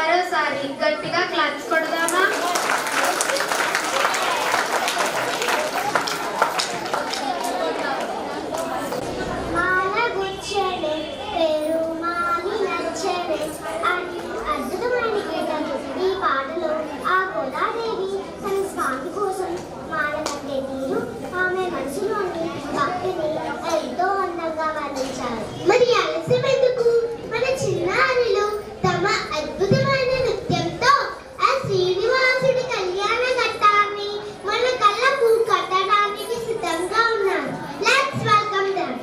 మరోసారి గట్టిగా క్లాప్స్ కొడదామా? అద్భుతమైన గీతం. ఈ పాటలో ఆ గోదాదేవి తన స్వామి కోసం మాల కట్టే తీరు, ఆమె మనసులోని భక్తిని ఎంతో అందంగా వర్ణించారు. మరి ఆలస్యం ఎందుకు? మన చిన్నారులు తమ అద్భుతమైన నృత్యంతో ఆ శ్రీనివాసుడి కళ్యాణ ఘట్టాన్ని మన కళ్ళకు కట్టడానికి సిద్ధంగా ఉన్నారు. Let's welcome them.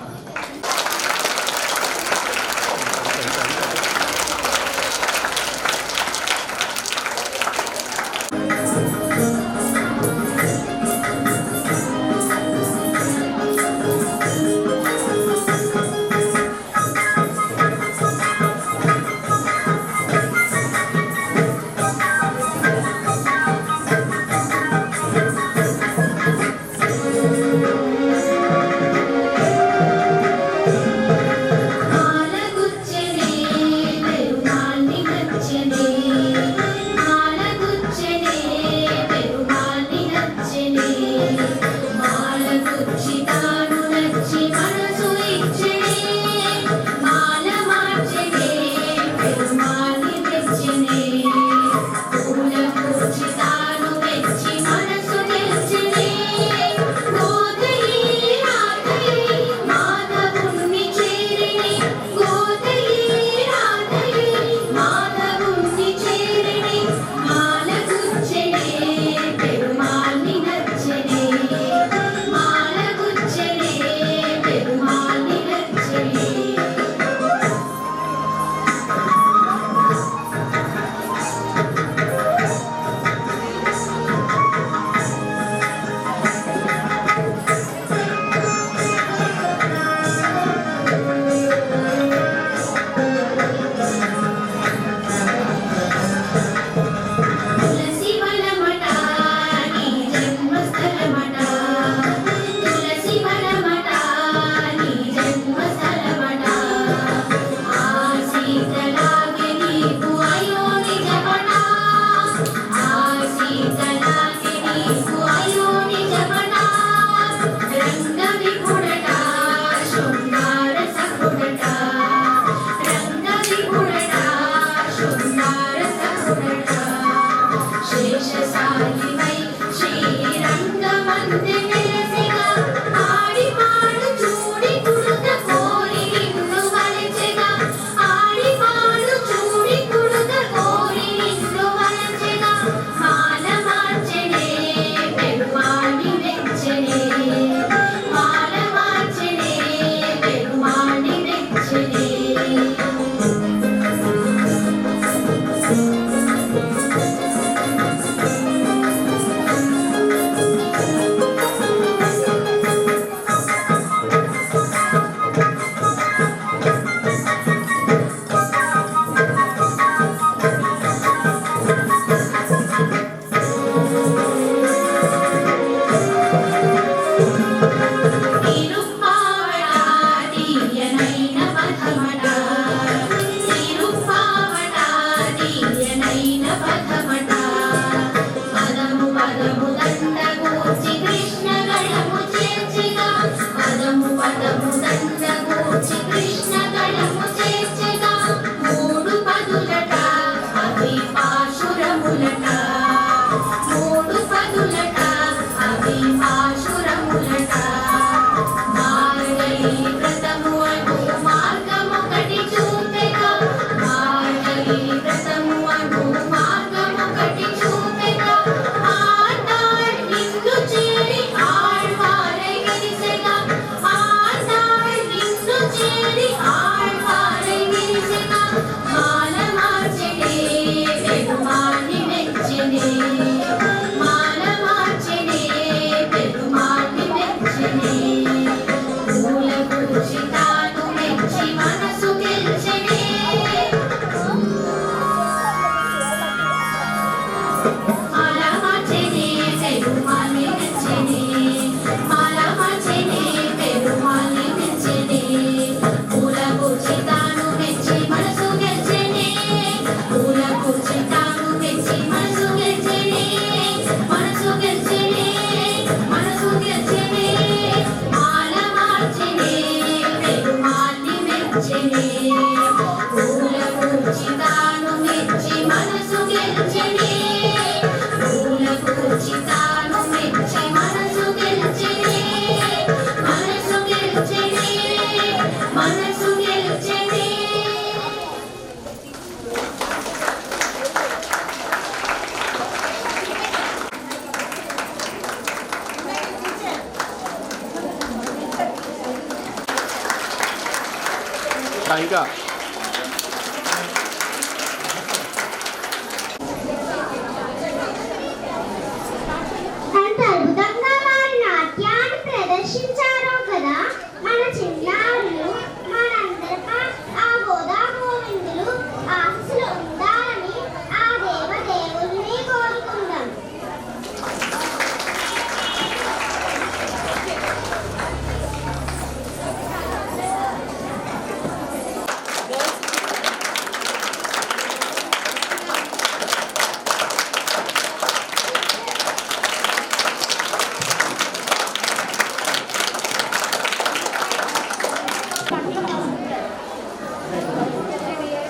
చేరి ఆళ్వారై ఇంకా అంత అద్భుతంగా వారి నాట్యాన్ని ప్రదర్శించారో కదా మన చిన్నారులు. మనందరిపై ఆ గోదా గోవిందులు ఆశీస్సులు ఉండాలని ఆ దేవదేవుల్ని కోరుకుందాం.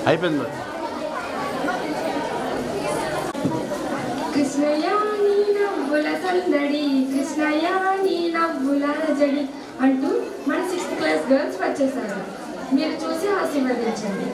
అయిపోయింది. కృష్ణయ్య నీ నవ్వుల సందడి, కృష్ణయ్య నీ నవ్వుల జడి అంటూ మన 6th క్లాస్ గర్ల్స్ వచ్చేసారు. మీరు చూసి ఆశీర్వదించండి.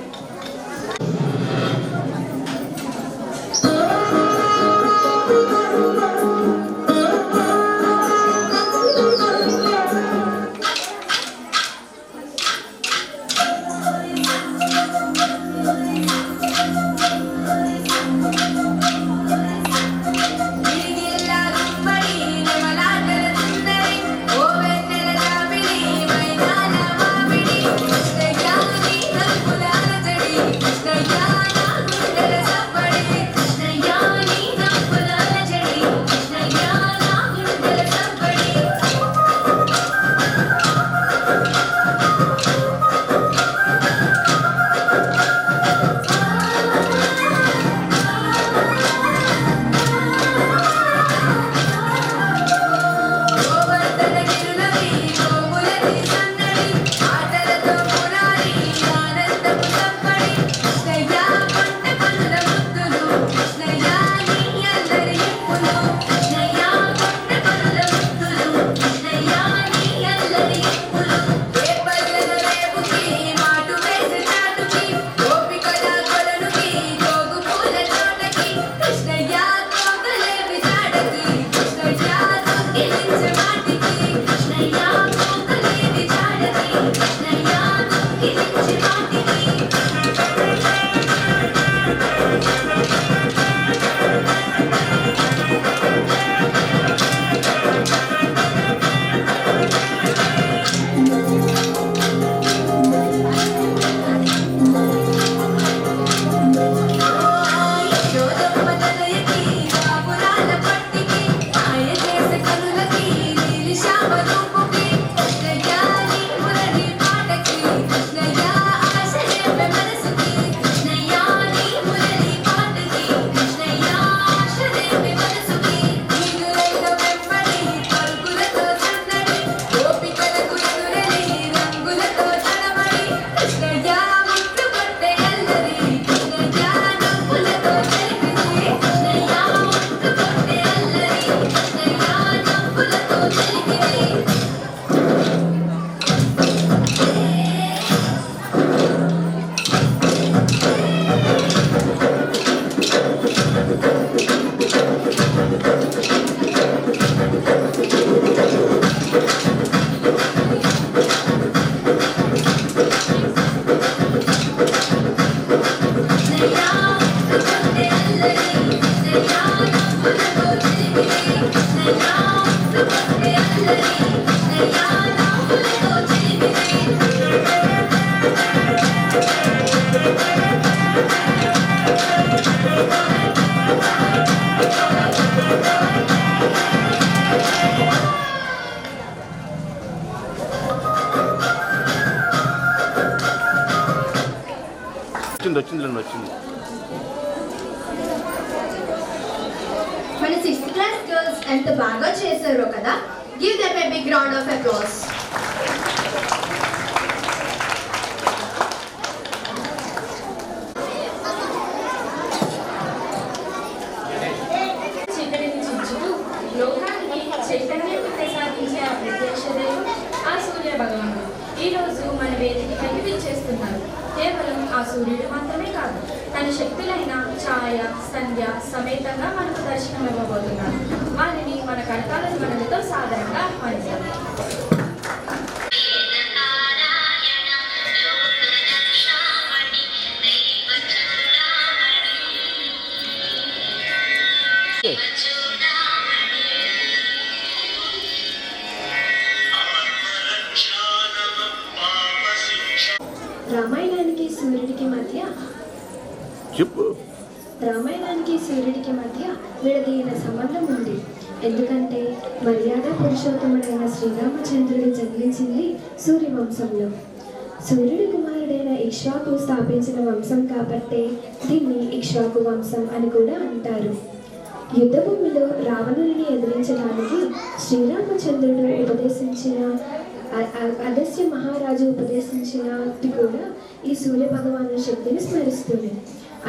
వచ్చింది. మన 6th క్లాస్ గర్ల్స్ ఎంత బాగా చేశారో కదా. Give them a big round of applause. చీకటిని చించుతూ లోకానికి చైతన్యాన్ని ప్రసాదించే ఆ ప్రత్యక్ష దేవుడు ఆ సూర్య భగవానుడు ఈరోజు మన వేదికపైకి విచ్చేస్తున్నారు. కేవలం ఆ సూర్యుడు మాత్రమే కాదు, తన శక్తులైన ఛాయ, సంధ్య సమేతంగా మనకు దర్శనం ఇవ్వబోతున్నారు. వారిని మన కరతాళ ధ్వనులతో సాదరంగా ఆహ్వానిస్తారు. రామాయణానికి సూర్యుడికి మధ్య చెప్పు. రామాయణానికి సూర్యుడికి మధ్య విడదీయన సంబంధం ఉంది. ఎందుకంటే మర్యాద పురుషోత్తముడైన శ్రీరామచంద్రుడు జన్మించింది సూర్యవంశంలో. సూర్యుడి కుమారుడైన ఇక్ష్వాకు స్థాపించిన వంశం కాబట్టే దీన్ని ఇక్ష్వాకు వంశం అని కూడా అంటారు. యుద్ధభూమిలో రావణుడిని ఎదిరించడానికి శ్రీరామచంద్రుడు ఉపదేశించిన అగస్త్య మహారాజు ఉపదేశించినది కూడా ఈ సూర్య భగవాను శక్తిని స్మరిస్తుంది.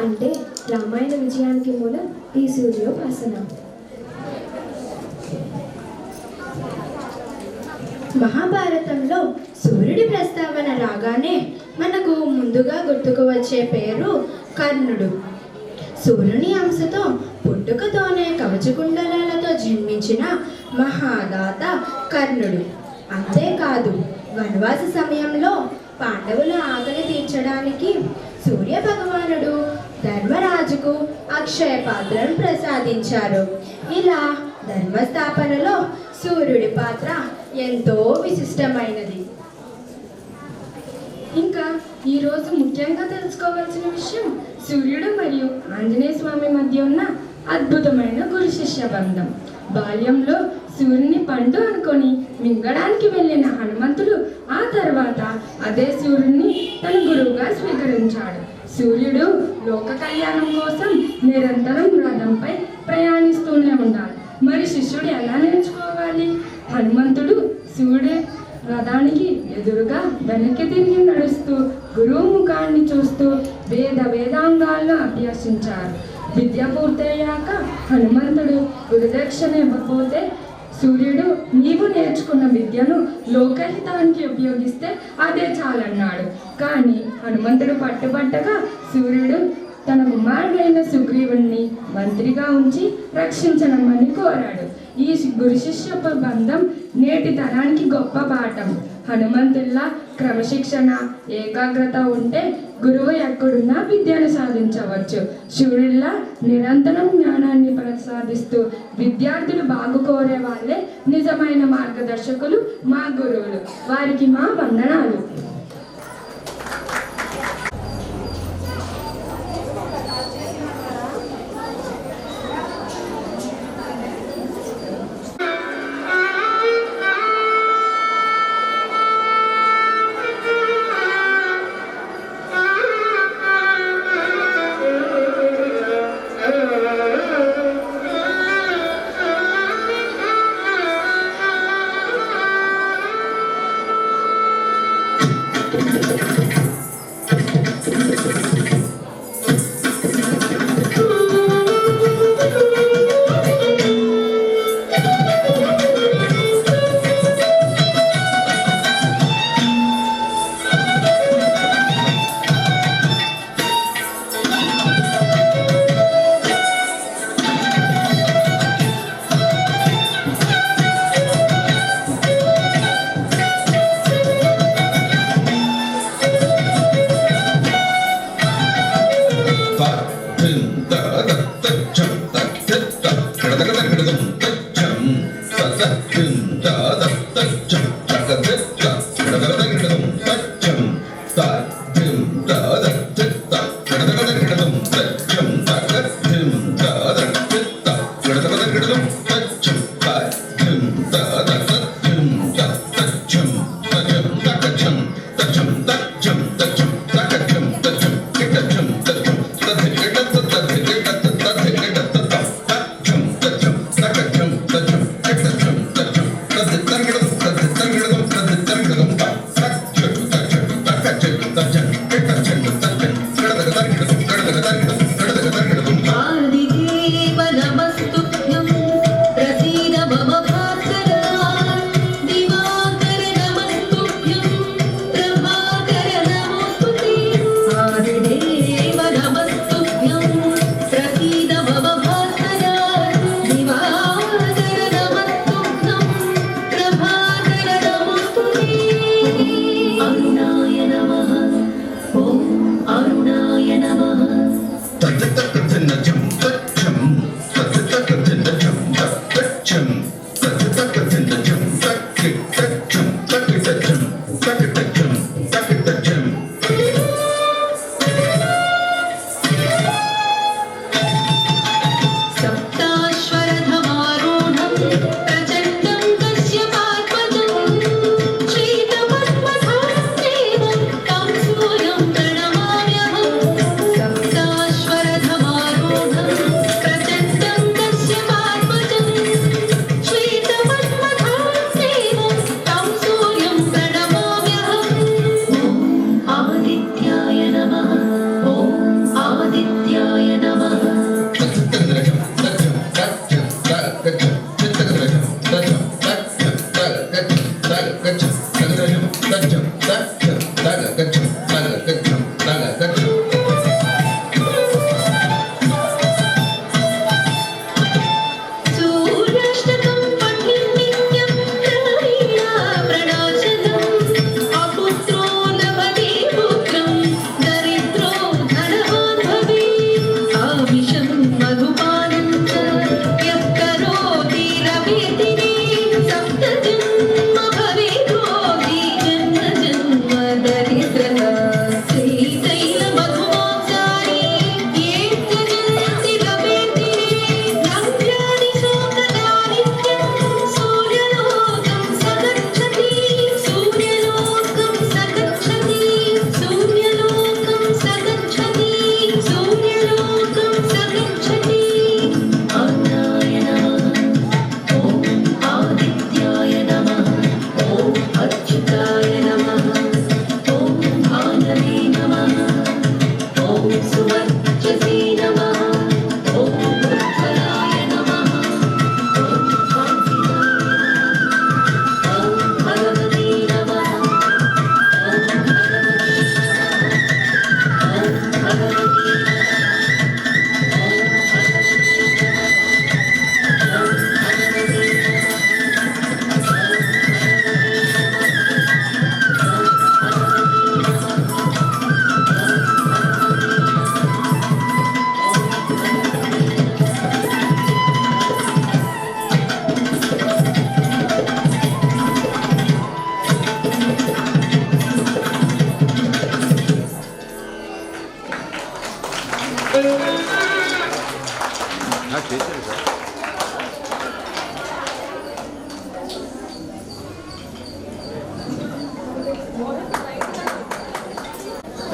అంటే రామాయణ విజయానికి మూలం ఈ సూర్యోపాసన. మహాభారతంలో సూర్యుడి ప్రస్తావన రాగానే మనకు ముందుగా గుర్తుకు వచ్చే పేరు కర్ణుడు. సూర్యుని అంశతో పుట్టుకతోనే కవచకుండలాలతో జన్మించిన మహాదాత కర్ణుడు. అంతేకాదు వనవాస సమయంలో పాండవుల ఆకలి తీర్చడానికి సూర్య భగవానుడు ధర్మరాజుకు అక్షయ పాత్రను ప్రసాదించారు. ఇలా ధర్మస్థాపనలో సూర్యుడి పాత్ర ఎంతో విశిష్టమైనది. ఇంకా ఈరోజు ముఖ్యంగా తెలుసుకోవాల్సిన విషయం సూర్యుడు మరియు ఆంజనేయ స్వామి మధ్య ఉన్న అద్భుతమైన గురు శిష్య బంధం. బాల్యంలో సూర్యుని పండు అనుకొని మింగడానికి వెళ్ళిన హనుమంతుడు ఆ తర్వాత అదే సూర్యుడిని తన గురువుగా స్వీకరించాడు. సూర్యుడు లోక కళ్యాణం కోసం నిరంతరం రథంపై ప్రయాణిస్తూనే ఉండాలి. మరి శిష్యుడు ఎలా నేర్చుకోవాలి? హనుమంతుడు సూర్యుడి రథానికి ఎదురుగా వెనక్కి తిరిగి నడుస్తూ గురువు ముఖాన్ని చూస్తూ వేదాంగాలను అభ్యసించారు. విద్య పూర్తయ్యాక హనుమంతుడు గురుదక్షిణ ఇవ్వకపోతే సూర్యుడు నీవు నేర్చుకున్న విద్యను లోకహితానికి ఉపయోగిస్తే అదే చాలన్నాడు. కానీ హనుమంతుడు పట్టుబట్టగా సూర్యుడు తన కుమారుడైన సుగ్రీవుణ్ణి మంత్రిగా ఉంచి రక్షించడమని కోరాడు. ఈ గురు శిష్య బంధం నేటి తరానికి గొప్ప పాఠం. హనుమంతుల్లా క్రమశిక్షణ ఏకాగ్రత ఉంటే గురువు ఎక్కడున్నా విద్యను సాధించవచ్చు. సూర్యుల్లా నిరంతరం జ్ఞానాన్ని ప్రసాదిస్తూ విద్యార్థులు బాగు కోరే వాళ్ళే నిజమైన మార్గదర్శకులు, మా గురువులు. వారికి మా వందనాలు.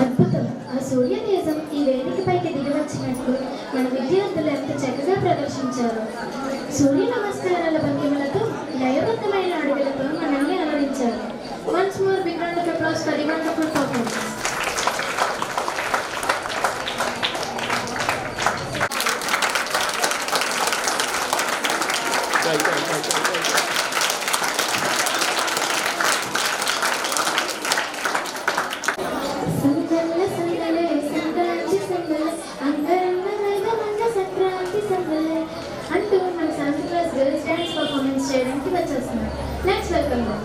అద్భుతం. ఆ సూర్యతేజం ఈ వేదికపైకి దిగివచ్చినట్టు మన విద్యార్థులు ఎంత చక్కగా ప్రదర్శించారు. సూర్య నమస్కారాల భంగిమలతో లయబద్ధమైన అడుగులతో మనల్ని అలరించారు. Once more big round of applause for the wonderful performance. అంటూ మన 7th class girls dance performance చేయడానికి వచ్చేస్తున్నారు. Let's welcome them.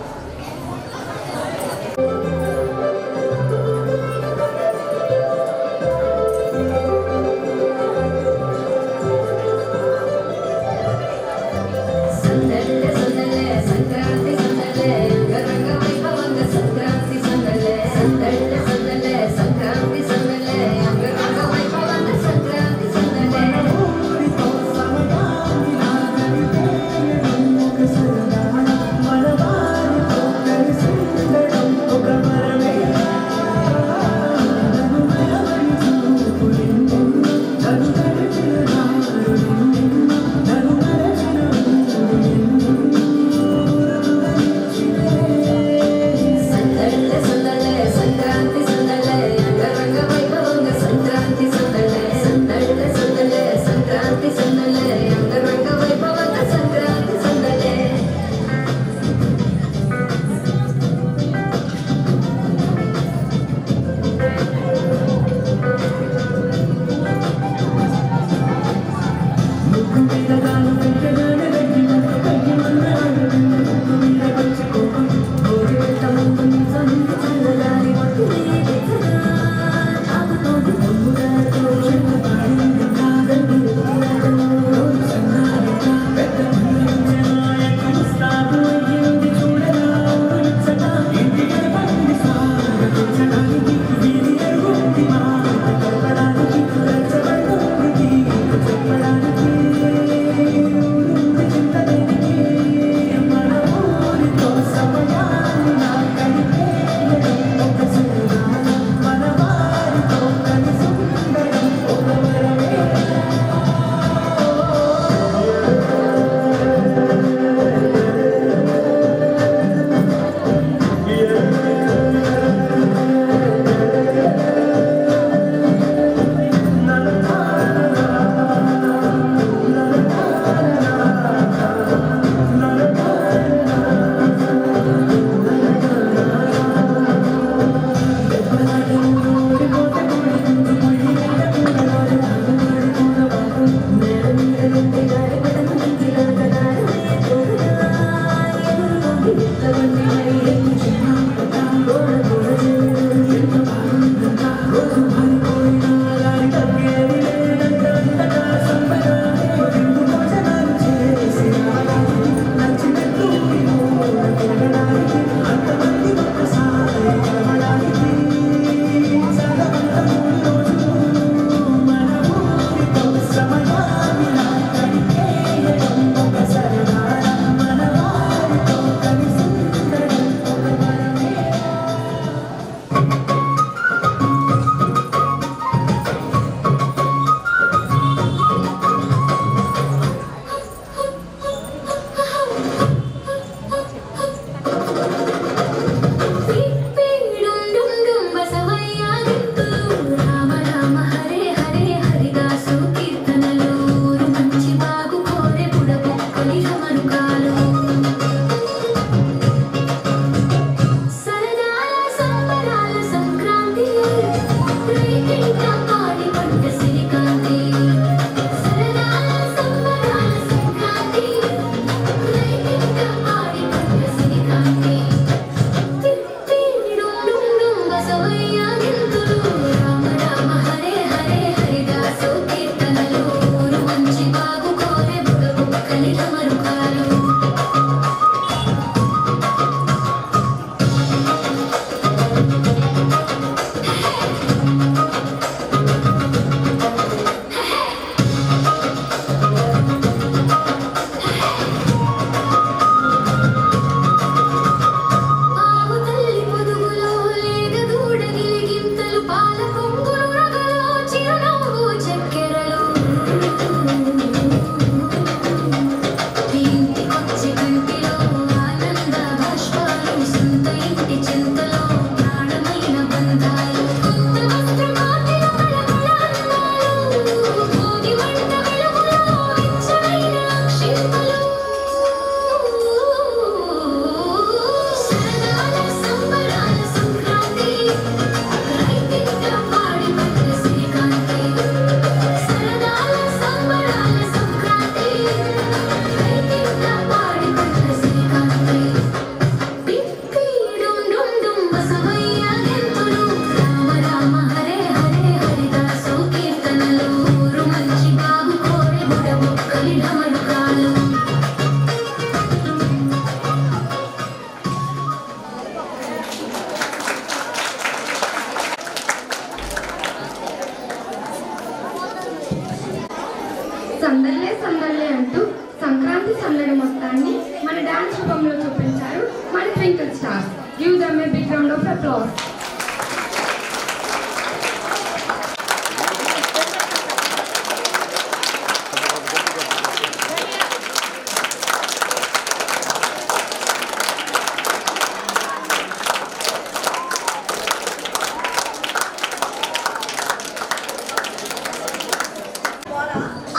సందర్లే సందర్లే అంటూ సంక్రాంతి సందడి మొత్తాన్ని మన డాన్స్ రూపంలో చూపించారు మన twinkle stars. Give them a big round of applause.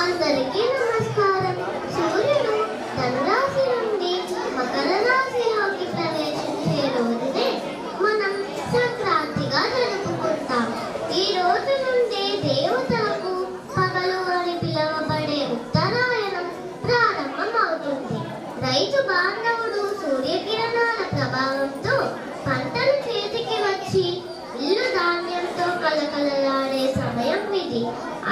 అందరికీ నమస్కారం. సూర్యుడు ధనురాశి నుండి మకర రాశిలోకి ప్రవేశించే రోజునే మనం సంక్రాంతిగా జరుపుకుంటాం. ఈ రోజు నుండే దేవతలకు పగలు అని పిలువబడే ఉత్తరాయణం ప్రారంభమవుతుంది. రైతు బాంధవుడు సూర్యకిరణాల ప్రభావంతో పంటలు చేతికి వచ్చి ఇల్లు ధాన్యంతో కలకలలాడే సమయం ఇది.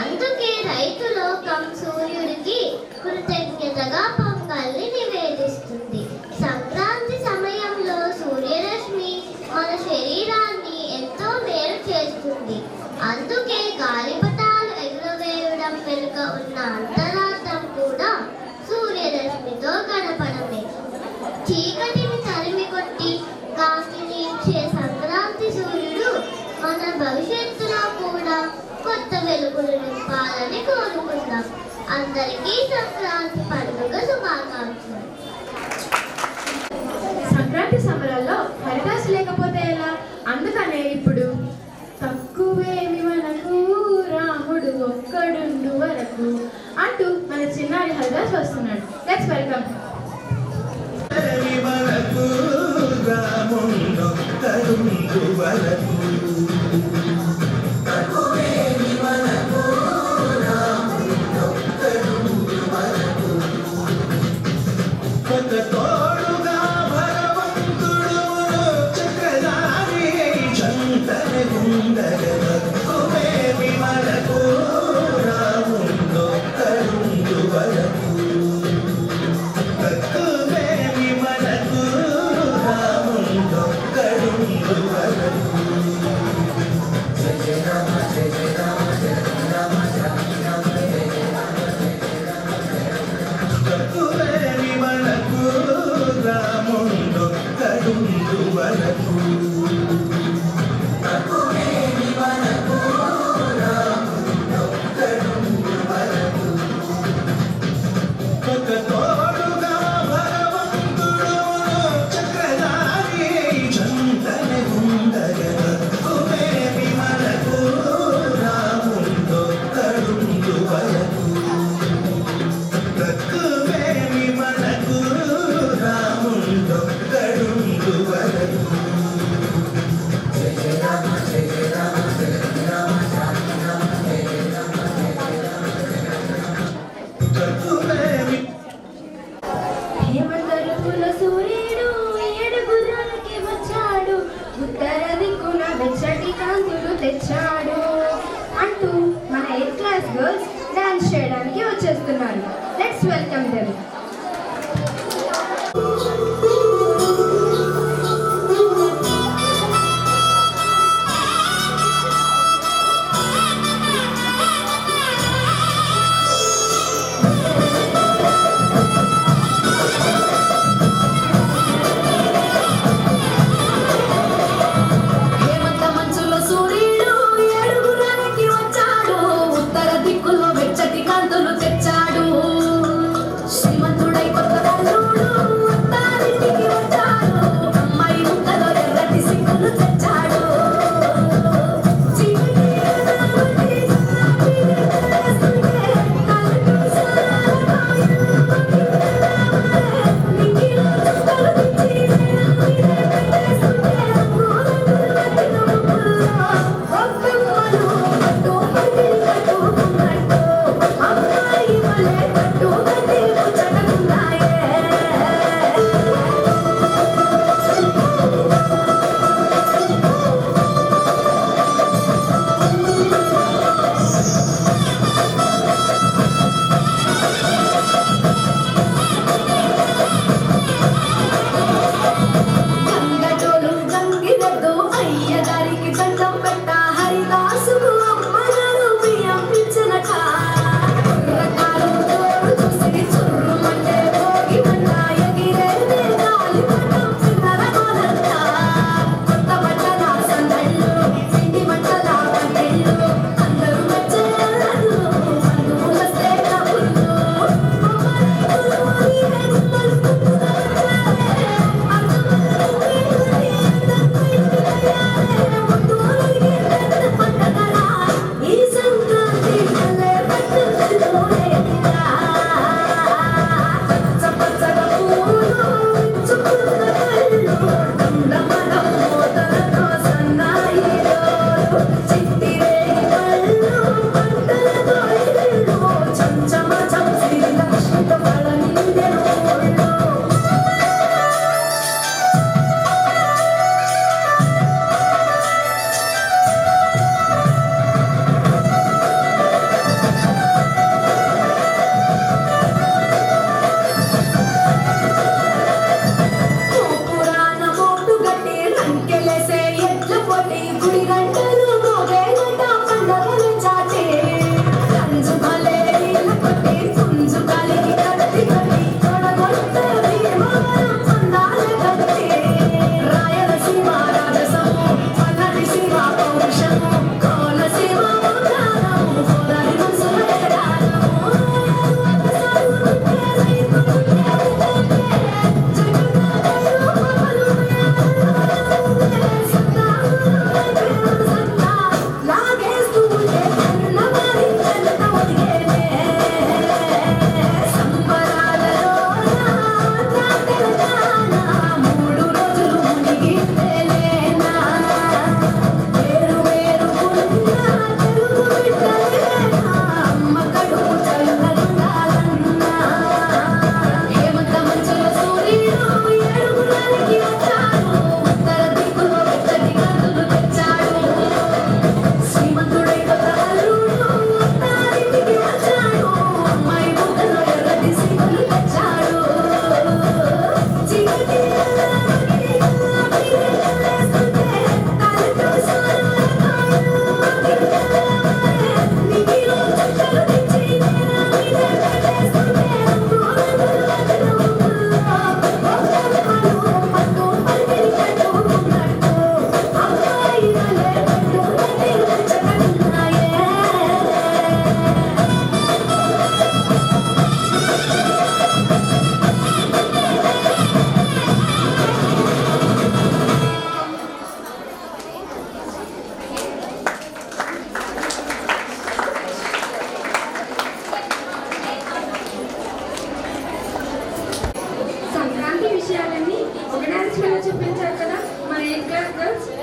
అందుకే రైతు లోకం సూర్యుడికి కృతజ్ఞతగా పొంగల్ని నివేదిస్తుంది. సంక్రాంతి సమయంలో సూర్యరశ్మి మన శరీరాన్ని ఎంతో మేలు చేస్తుంది. అందుకే గాలిపటాలు ఎగురవేయడం వెనుక ఉన్న అంతరార్థం కూడా సూర్యరశ్మితో గడపడమే. చీకటిని తరిమి కొట్టి కాంతిని ఇచ్చే సంక్రాంతి సూర్యుడు మన భవిష్యత్తులో కూడా కొత్త వెలుగులు నింపాలని కోరుకుందాం. అందరికీ సంక్రాంతి పండుగ శుభాకాంక్షలు. సంక్రాంతి సంబరాల్లో హరిదాసు లేకపోతే ఎలా? అందుకనే ఇప్పుడు తక్కువేమి మనకు రాముడు ఒక్కడుండు వరకు అంటూ మన చిన్నారి హరిదాస్ వస్తున్నాడు. Let's welcome. తెచ్చాడు అంటూ మన 8th క్లాస్ గర్ల్స్ డాన్స్ చేయడానికి వచ్చేస్తున్నారు. Let's welcome them. శ్రీమ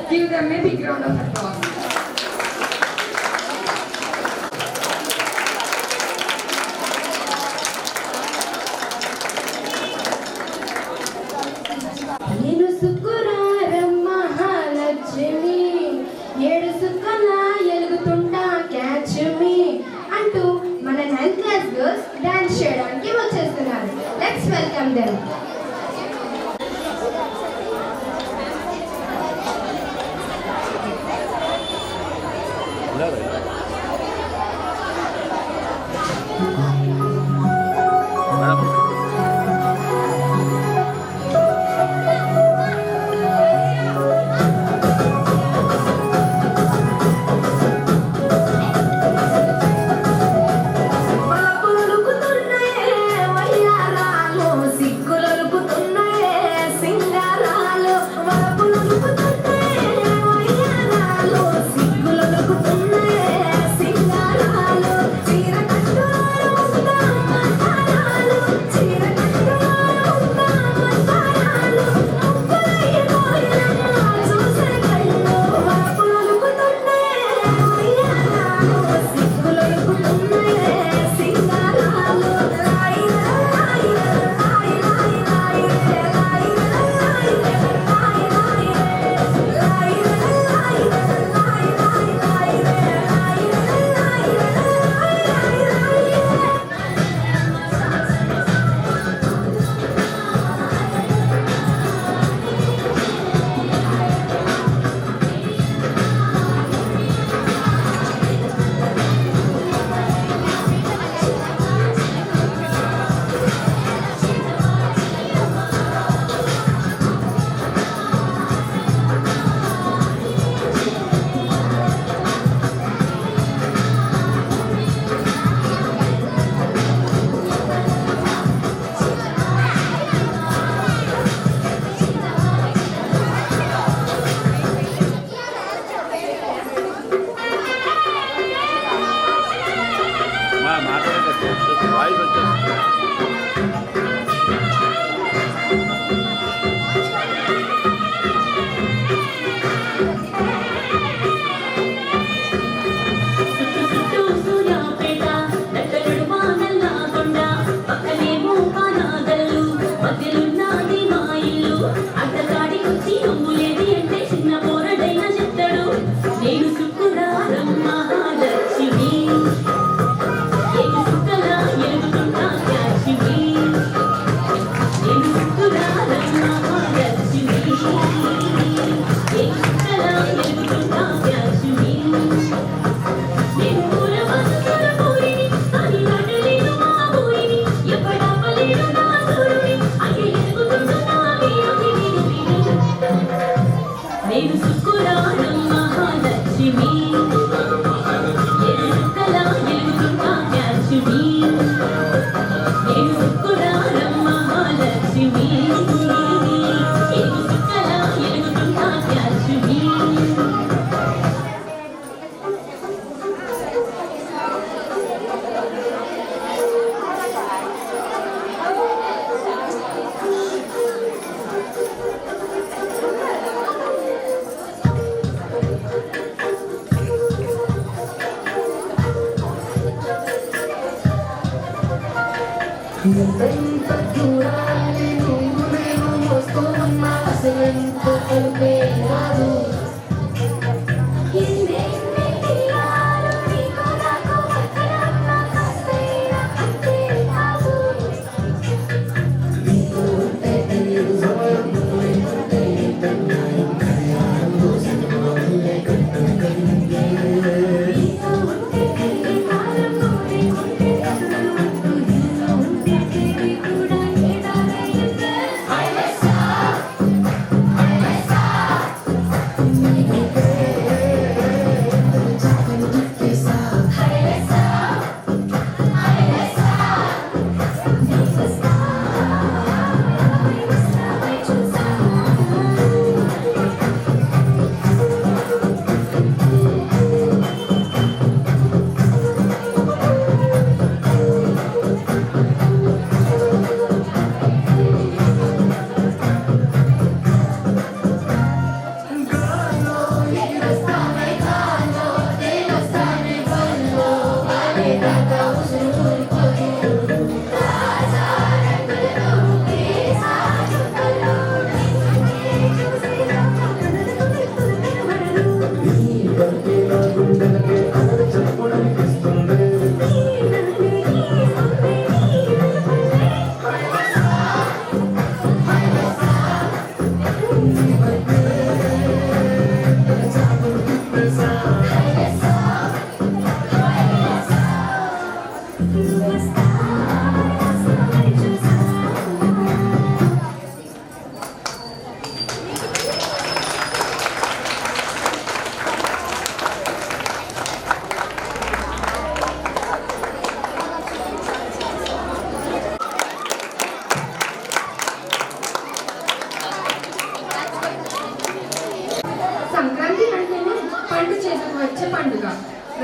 Give them a big round of applause. నేను సుకురారం మహాలక్ష్మి ఏడు సుక్కల ఎలుగుతుంటా క్యాచ్ మీ అంటూ మన 9th క్లాస్ గర్ల్స్ డాన్స్ చేయడానికి వచ్చేస్తున్నారు. Let's welcome them.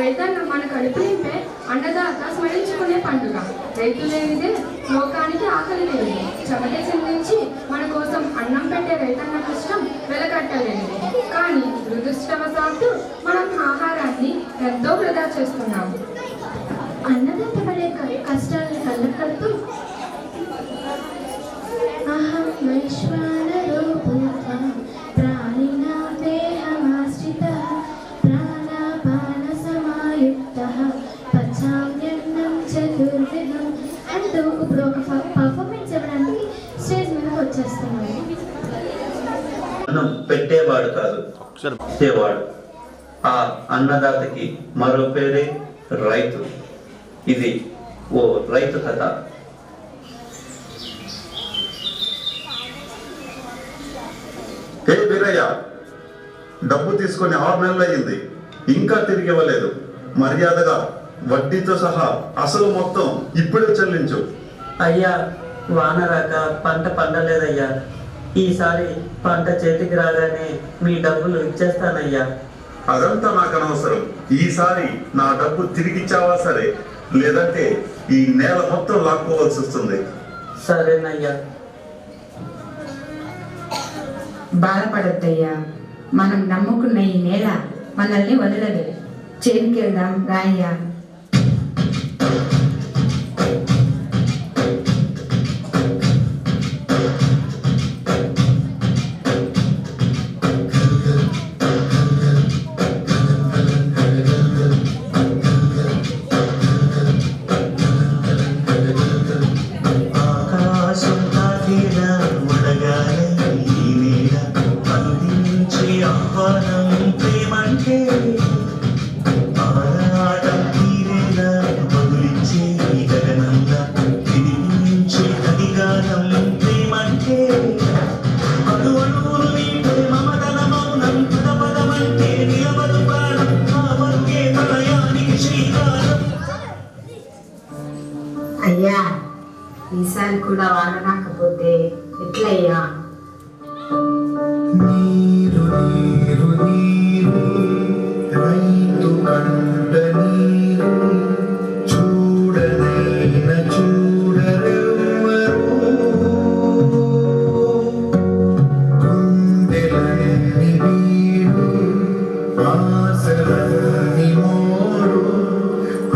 రైతన్న మన కడుపు నింపే అన్నదాత స్మరించుకునే పండుగ. రైతు లేనిదే లోకానికి ఆకలి లేదు. చెమట చిందించి మన కోసం అన్నం పెట్టే రైతన్న కష్టం వెలకట్టలేనిది. కానీ దురదృష్టవశాత్తు మనం ఆహారాన్ని ఎంతో వృధా చేస్తున్నాము. అన్నదాత పడే కష్టాలను కళ్ళకడుతూ అహం వైశ్వానరో భూత్వా ప్రాణినా దేహమాశ్రితః ప్రాణాపాన సమాయుక్తః పచామ్యన్నం చతుర్విధం అంటూ ఇప్పుడు ఒక పర్ఫార్మెన్స్ ఇవ్వడానికి స్టేజ్ మీదకి వచ్చేస్తున్నాను. అన్నం పెట్టేవాడు కాదు, ఇచ్చేవాడు. ఆ అన్నదాతకి మరో పేరే రైతు. ఇది ఓ రైతు కథ. ఏ వీరయ్య, డబ్బు తీసుకొని 6 నెలలు అయ్యింది, ఇంకా తిరిగి ఇవ్వలేదు. మర్యాదగా వడ్డీతో సహా అసలు మొత్తం ఇప్పుడే చెల్లించు. అయ్యా, వాన రాక పంట పండలేదయ్యా. ఈసారి పంట చేతికి రాగానే మీ డబ్బులు ఇచ్చేస్తానయ్యా. అదంతా నాకు అనవసరం. ఈసారి నా డబ్బు తిరిగిచ్చావా సరే, లేదంటే ఈ నేల మొత్తం లాక్కోవాల్సి వస్తుంది. సరేనయ్యా. బాధపడద్దయ్యా, మనం నమ్ముకున్న ఈ నేల మనల్ని వదలదు. చేతికెళ్దాం రాయ్యా. అయ్యా, ఈసారి కూడా వాన రాకపోతే ఎట్లయ్యా? నీరు నీరు నీరు రైతు కండ నీరు చూడనైన చూడరెవ్వరు. గుండెలన్నీ వీడు ఆశలన్నీ మోడు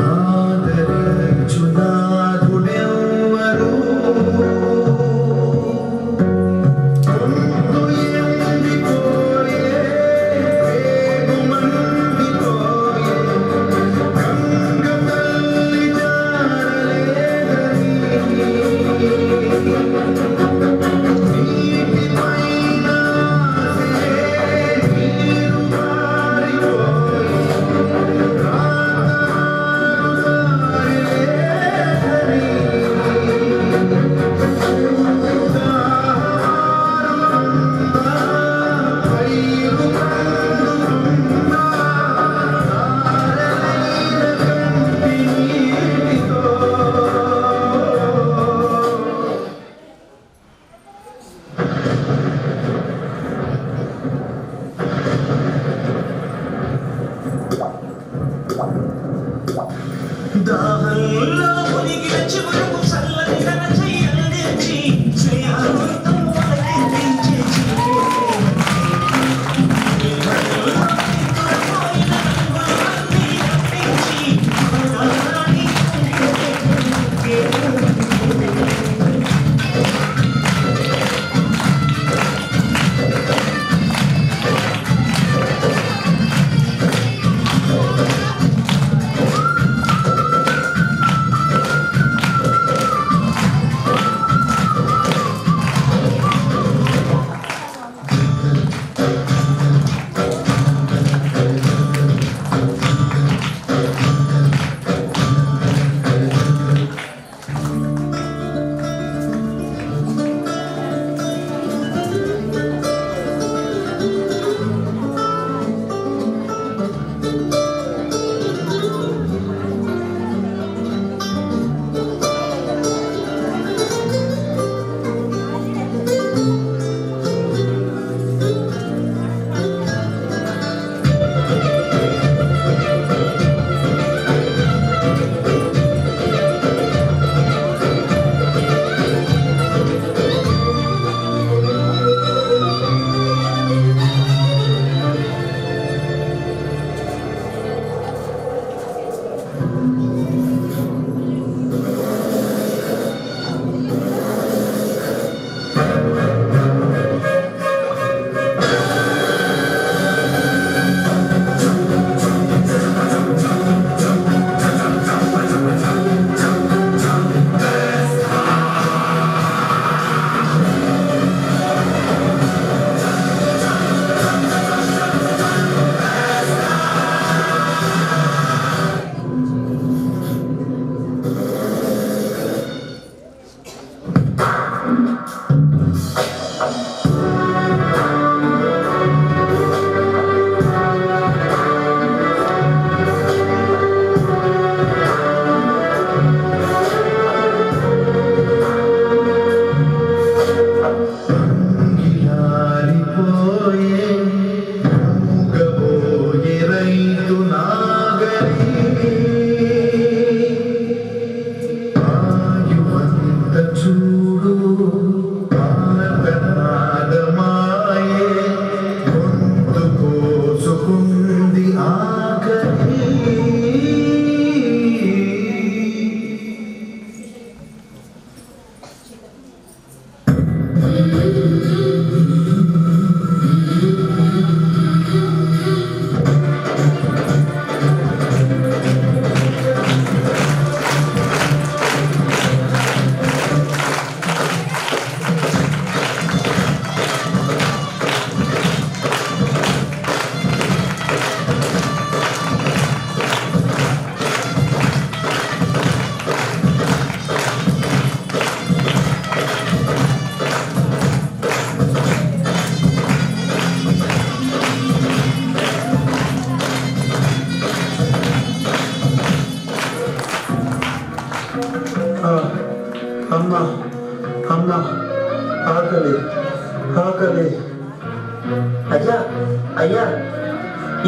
ఆదరించునాథుడెవ్వరు. దాహంలో మునిగిన చివరకు చల్లని తన చెయ్యల్నించి శ్రీహృతం వలకించే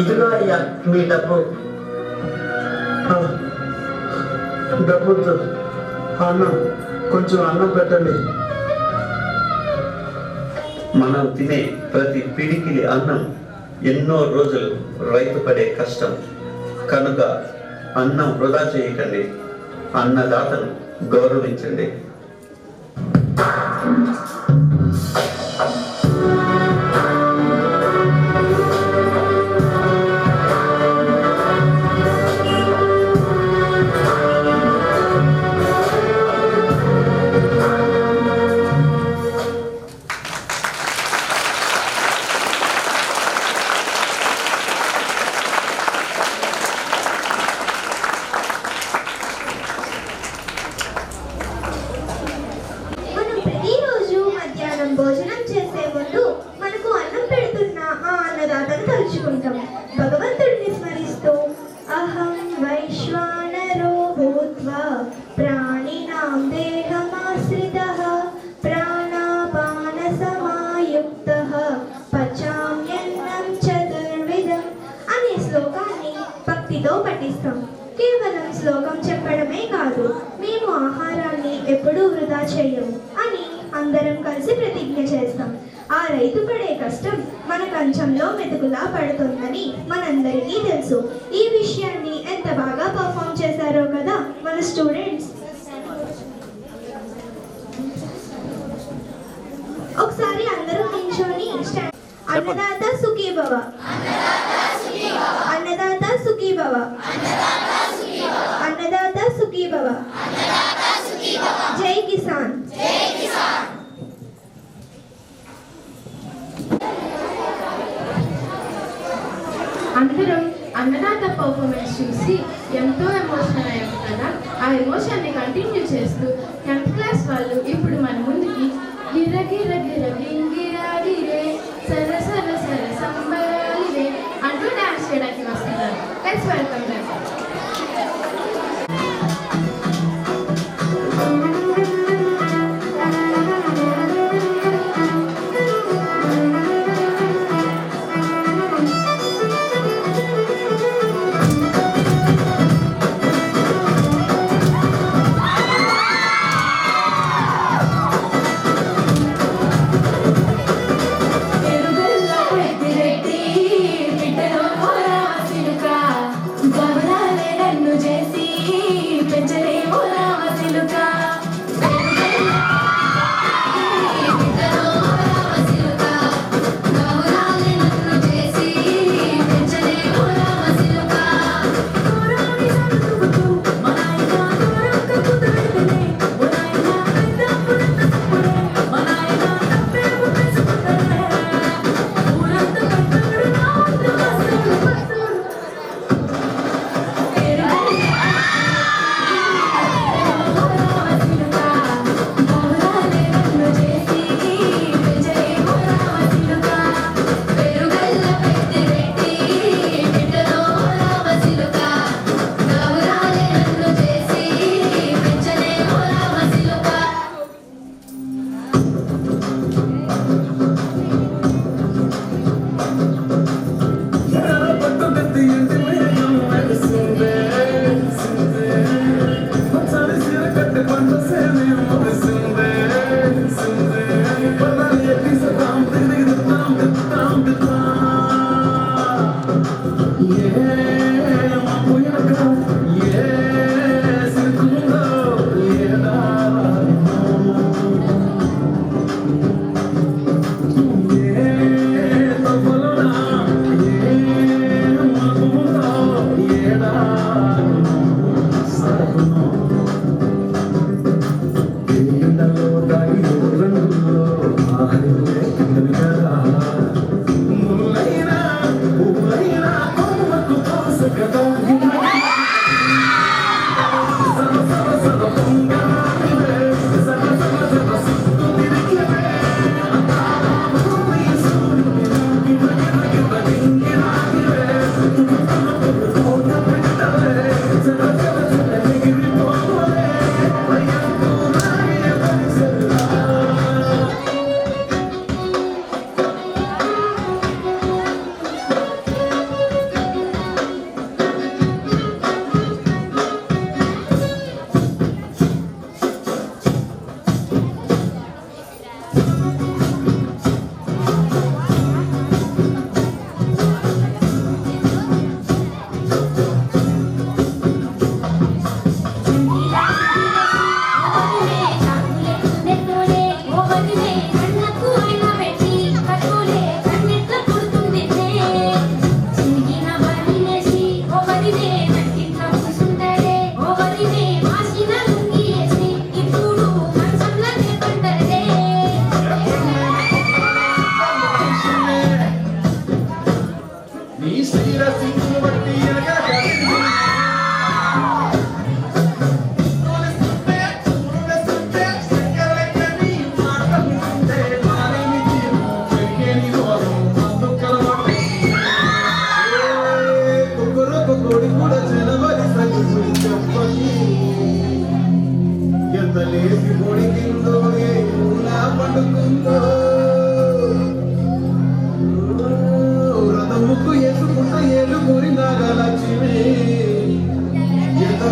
ఇదిగో అయ్యా మీ డబ్బు. డబ్బుతో అన్నం, కొంచెం అన్నం పెట్టండి. మనం తినే ప్రతి పిడికిలి అన్నం ఎన్నో రోజులు రైతు పడే కష్టం కనుక అన్నం వృధా చేయకండి. అన్నదాతను గౌరవించండి. భోజనం చేసే ముందు మనకు అన్నం పెడుతున్న ఆ అన్నదాతను తలుచుకుంటాం. భగవంతుడిని స్మరిస్తూ అహం వైశ్వానరో భూత్వా ప్రాణినాం దేహమాశ్రితః ప్రాణాపాన సమాయుక్తః పచామ్యన్నం చతుర్విధం అనే శ్లోకాన్ని భక్తితో పఠిస్తాం. కేవలం శ్లోకం చెప్పడమే కాదు, మేము ఆహారాన్ని ఎప్పుడూ వృధా చేయము అని అందరం కలిసి ప్రతిజ్ఞ చేస్తాం. ఆ రైతు పడే కష్టం మన కంచంలో మెతుకులా పడుతుందని మనందరికీ తెలుసు. ఈ విషయాన్ని ఎంత బాగా పర్ఫామ్ చేశారో కదా మన స్టూడెంట్స్. ఒకసారి అందరూ నించొని అన్నదాత సుఖీ భవ, అన్నదాత సుఖీ భవ, అన్నదాత సుఖీ భవ, జై కిసాన్. అందరం అన్నదాత పర్ఫార్మెన్స్ చూసి ఎంతో ఎమోషనల్ అయ్యాం కదా. ఆ ఎమోషన్ని కంటిన్యూ చేస్తూ 10th క్లాస్ వాళ్ళు ఇప్పుడు మన ముందుకి గిరగిరగిరగిరగిరే సర సర సర సంబరాలివే అంటూ డాన్స్ చేయడానికి వస్తున్నారు. Let's welcome them. రథముకు ఎసుకుంట ఏలు కోరి నాగలక్ష్మి ఎంత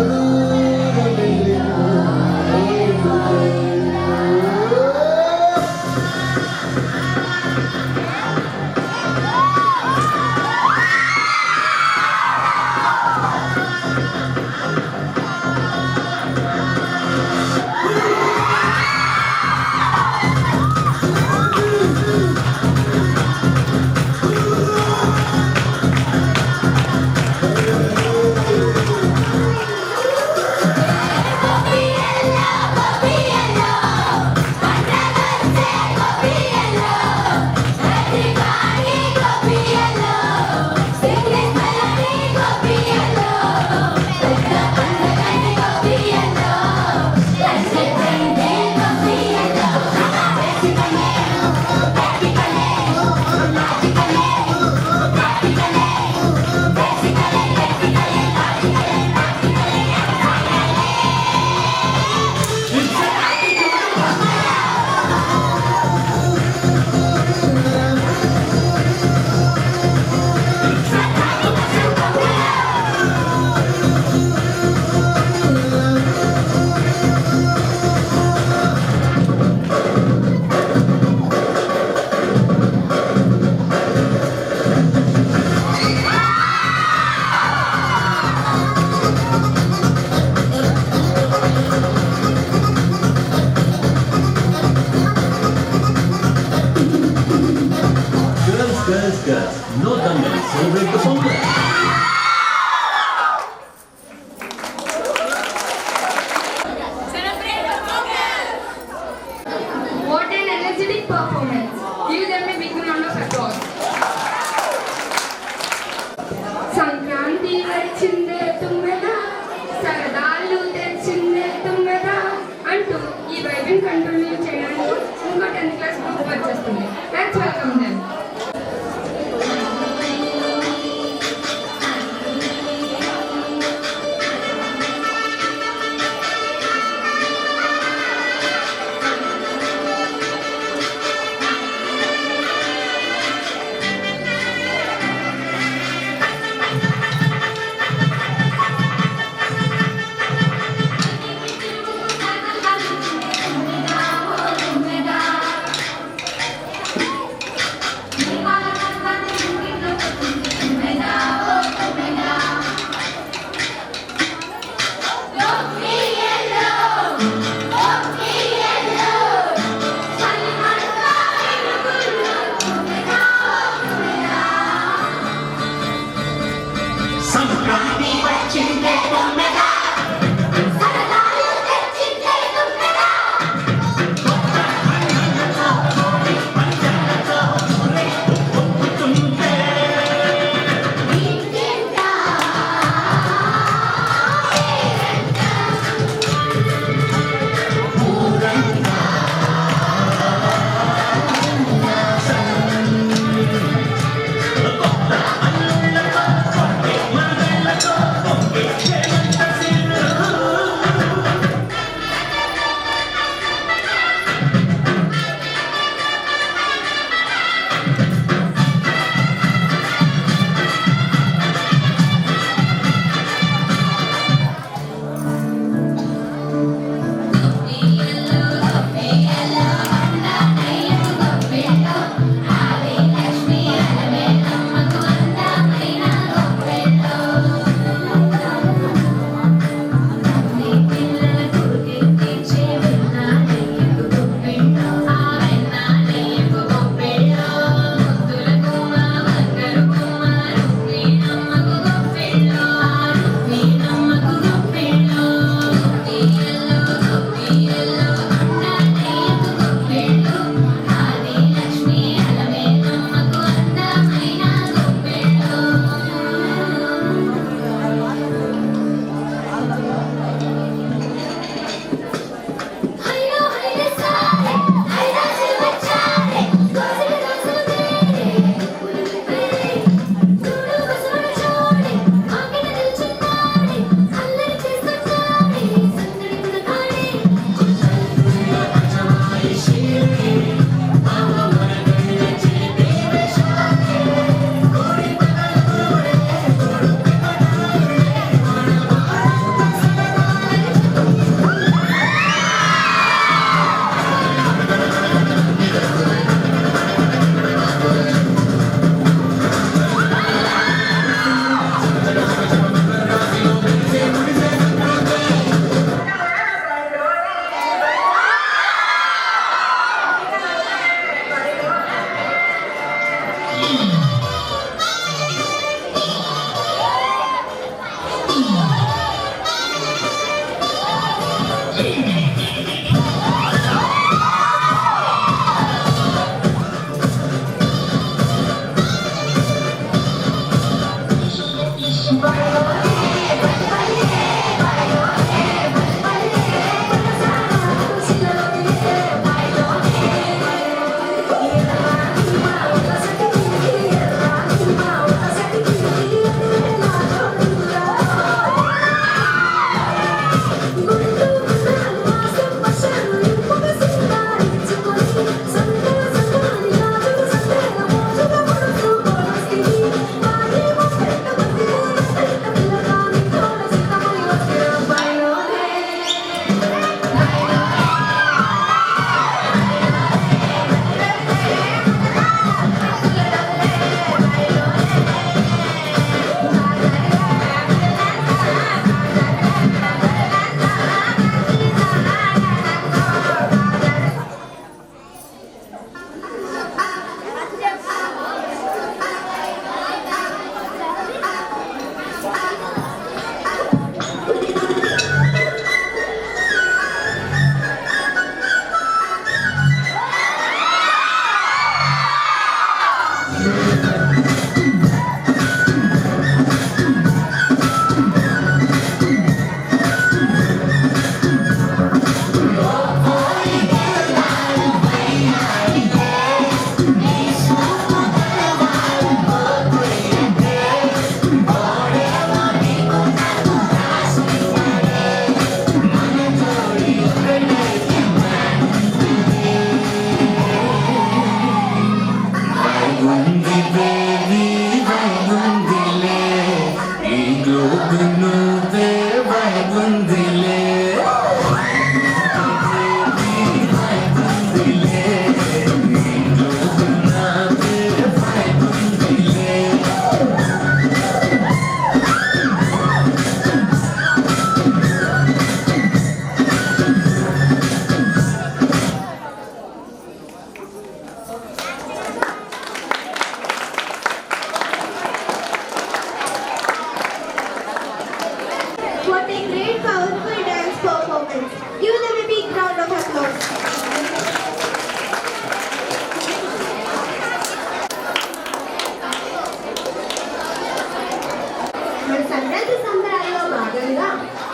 మన సంక్రాంతి సంబరాల్లో భాగంగా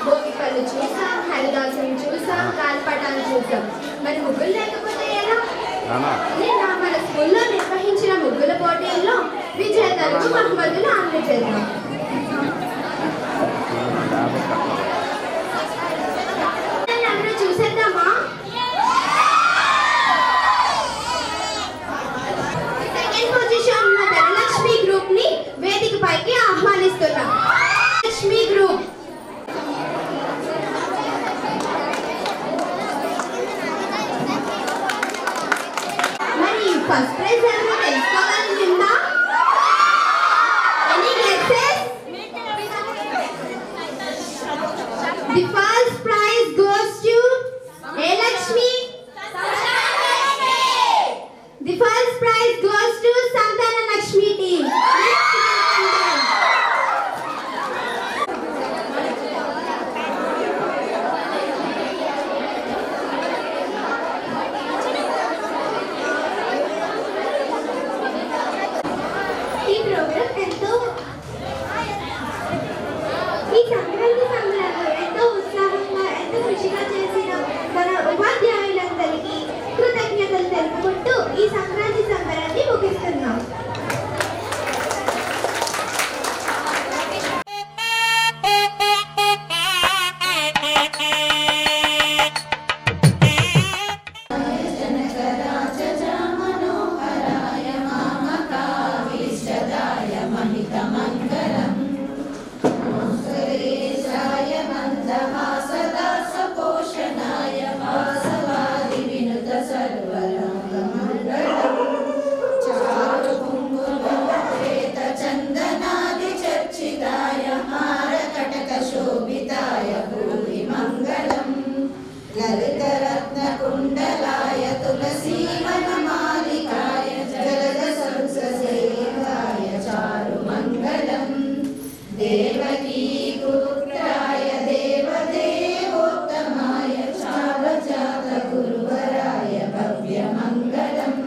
భోగి పళ్ళు చూసాం, హరిదాసుని చూసాం, గాలిపటాన్ని చూసాం. మరి ముగ్గులు లేకపోతే ఎలా? నిన్న మన స్కూల్లో నిర్వహించిన ముగ్గుల పోటీల్లో విజేతలకు బహుమతులు అందజేద్దాం. అందరూ చూసేద్దామా? సెకండ్ పొజిషన్ ఉన్న ధనలక్ష్మి గ్రూప్ ని వేదిక పైకి ఆహ్వానిస్తున్నాం. లక్ష్మి గ్రూప్ మరి ఫస్ట్ ప్రైజ్ ఎవరో తెలుసుకోవాలనుందా? Any guesses? The first prize goes to A Lakshmi. The first prize goes to Santana Lakshmi team. ఈ ప్రోగ్రామ్ ఈ సంక్రాంతి సంబరాలు ఎంతో ఉత్సాహంగా ఎంతో కృషిగా చేసిన మన ఉపాధ్యాయులందరికీ కృతజ్ఞతలు తెలుపుకుంటూ ఈ సంక్రాంతి సంబరాన్ని ముగిస్తున్నాం. ललितरत्नकुण्डलाय तुलसीवनमालिकाय जलदसंससेवाय चारुमङ्गलम् देवकीपुत्राय देवदेवोत्तमाय चावजातगुरुवराय भव्यमङ्गलम्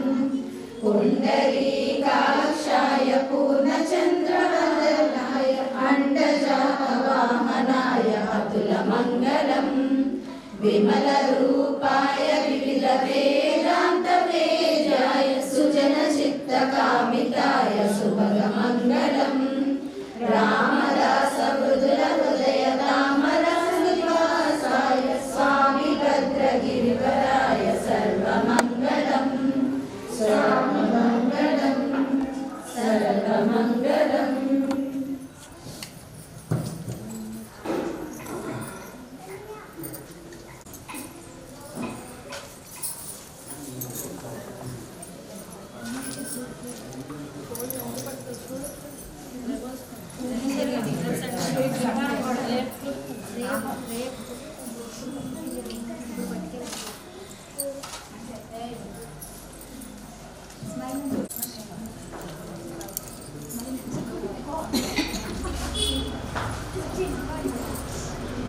पुण्डरीकाक्षाय पूर्णचन्द्रवदनाय अण्डजातवामनाय अतुलमङ्गलम् विमलरूपाय विविधवेद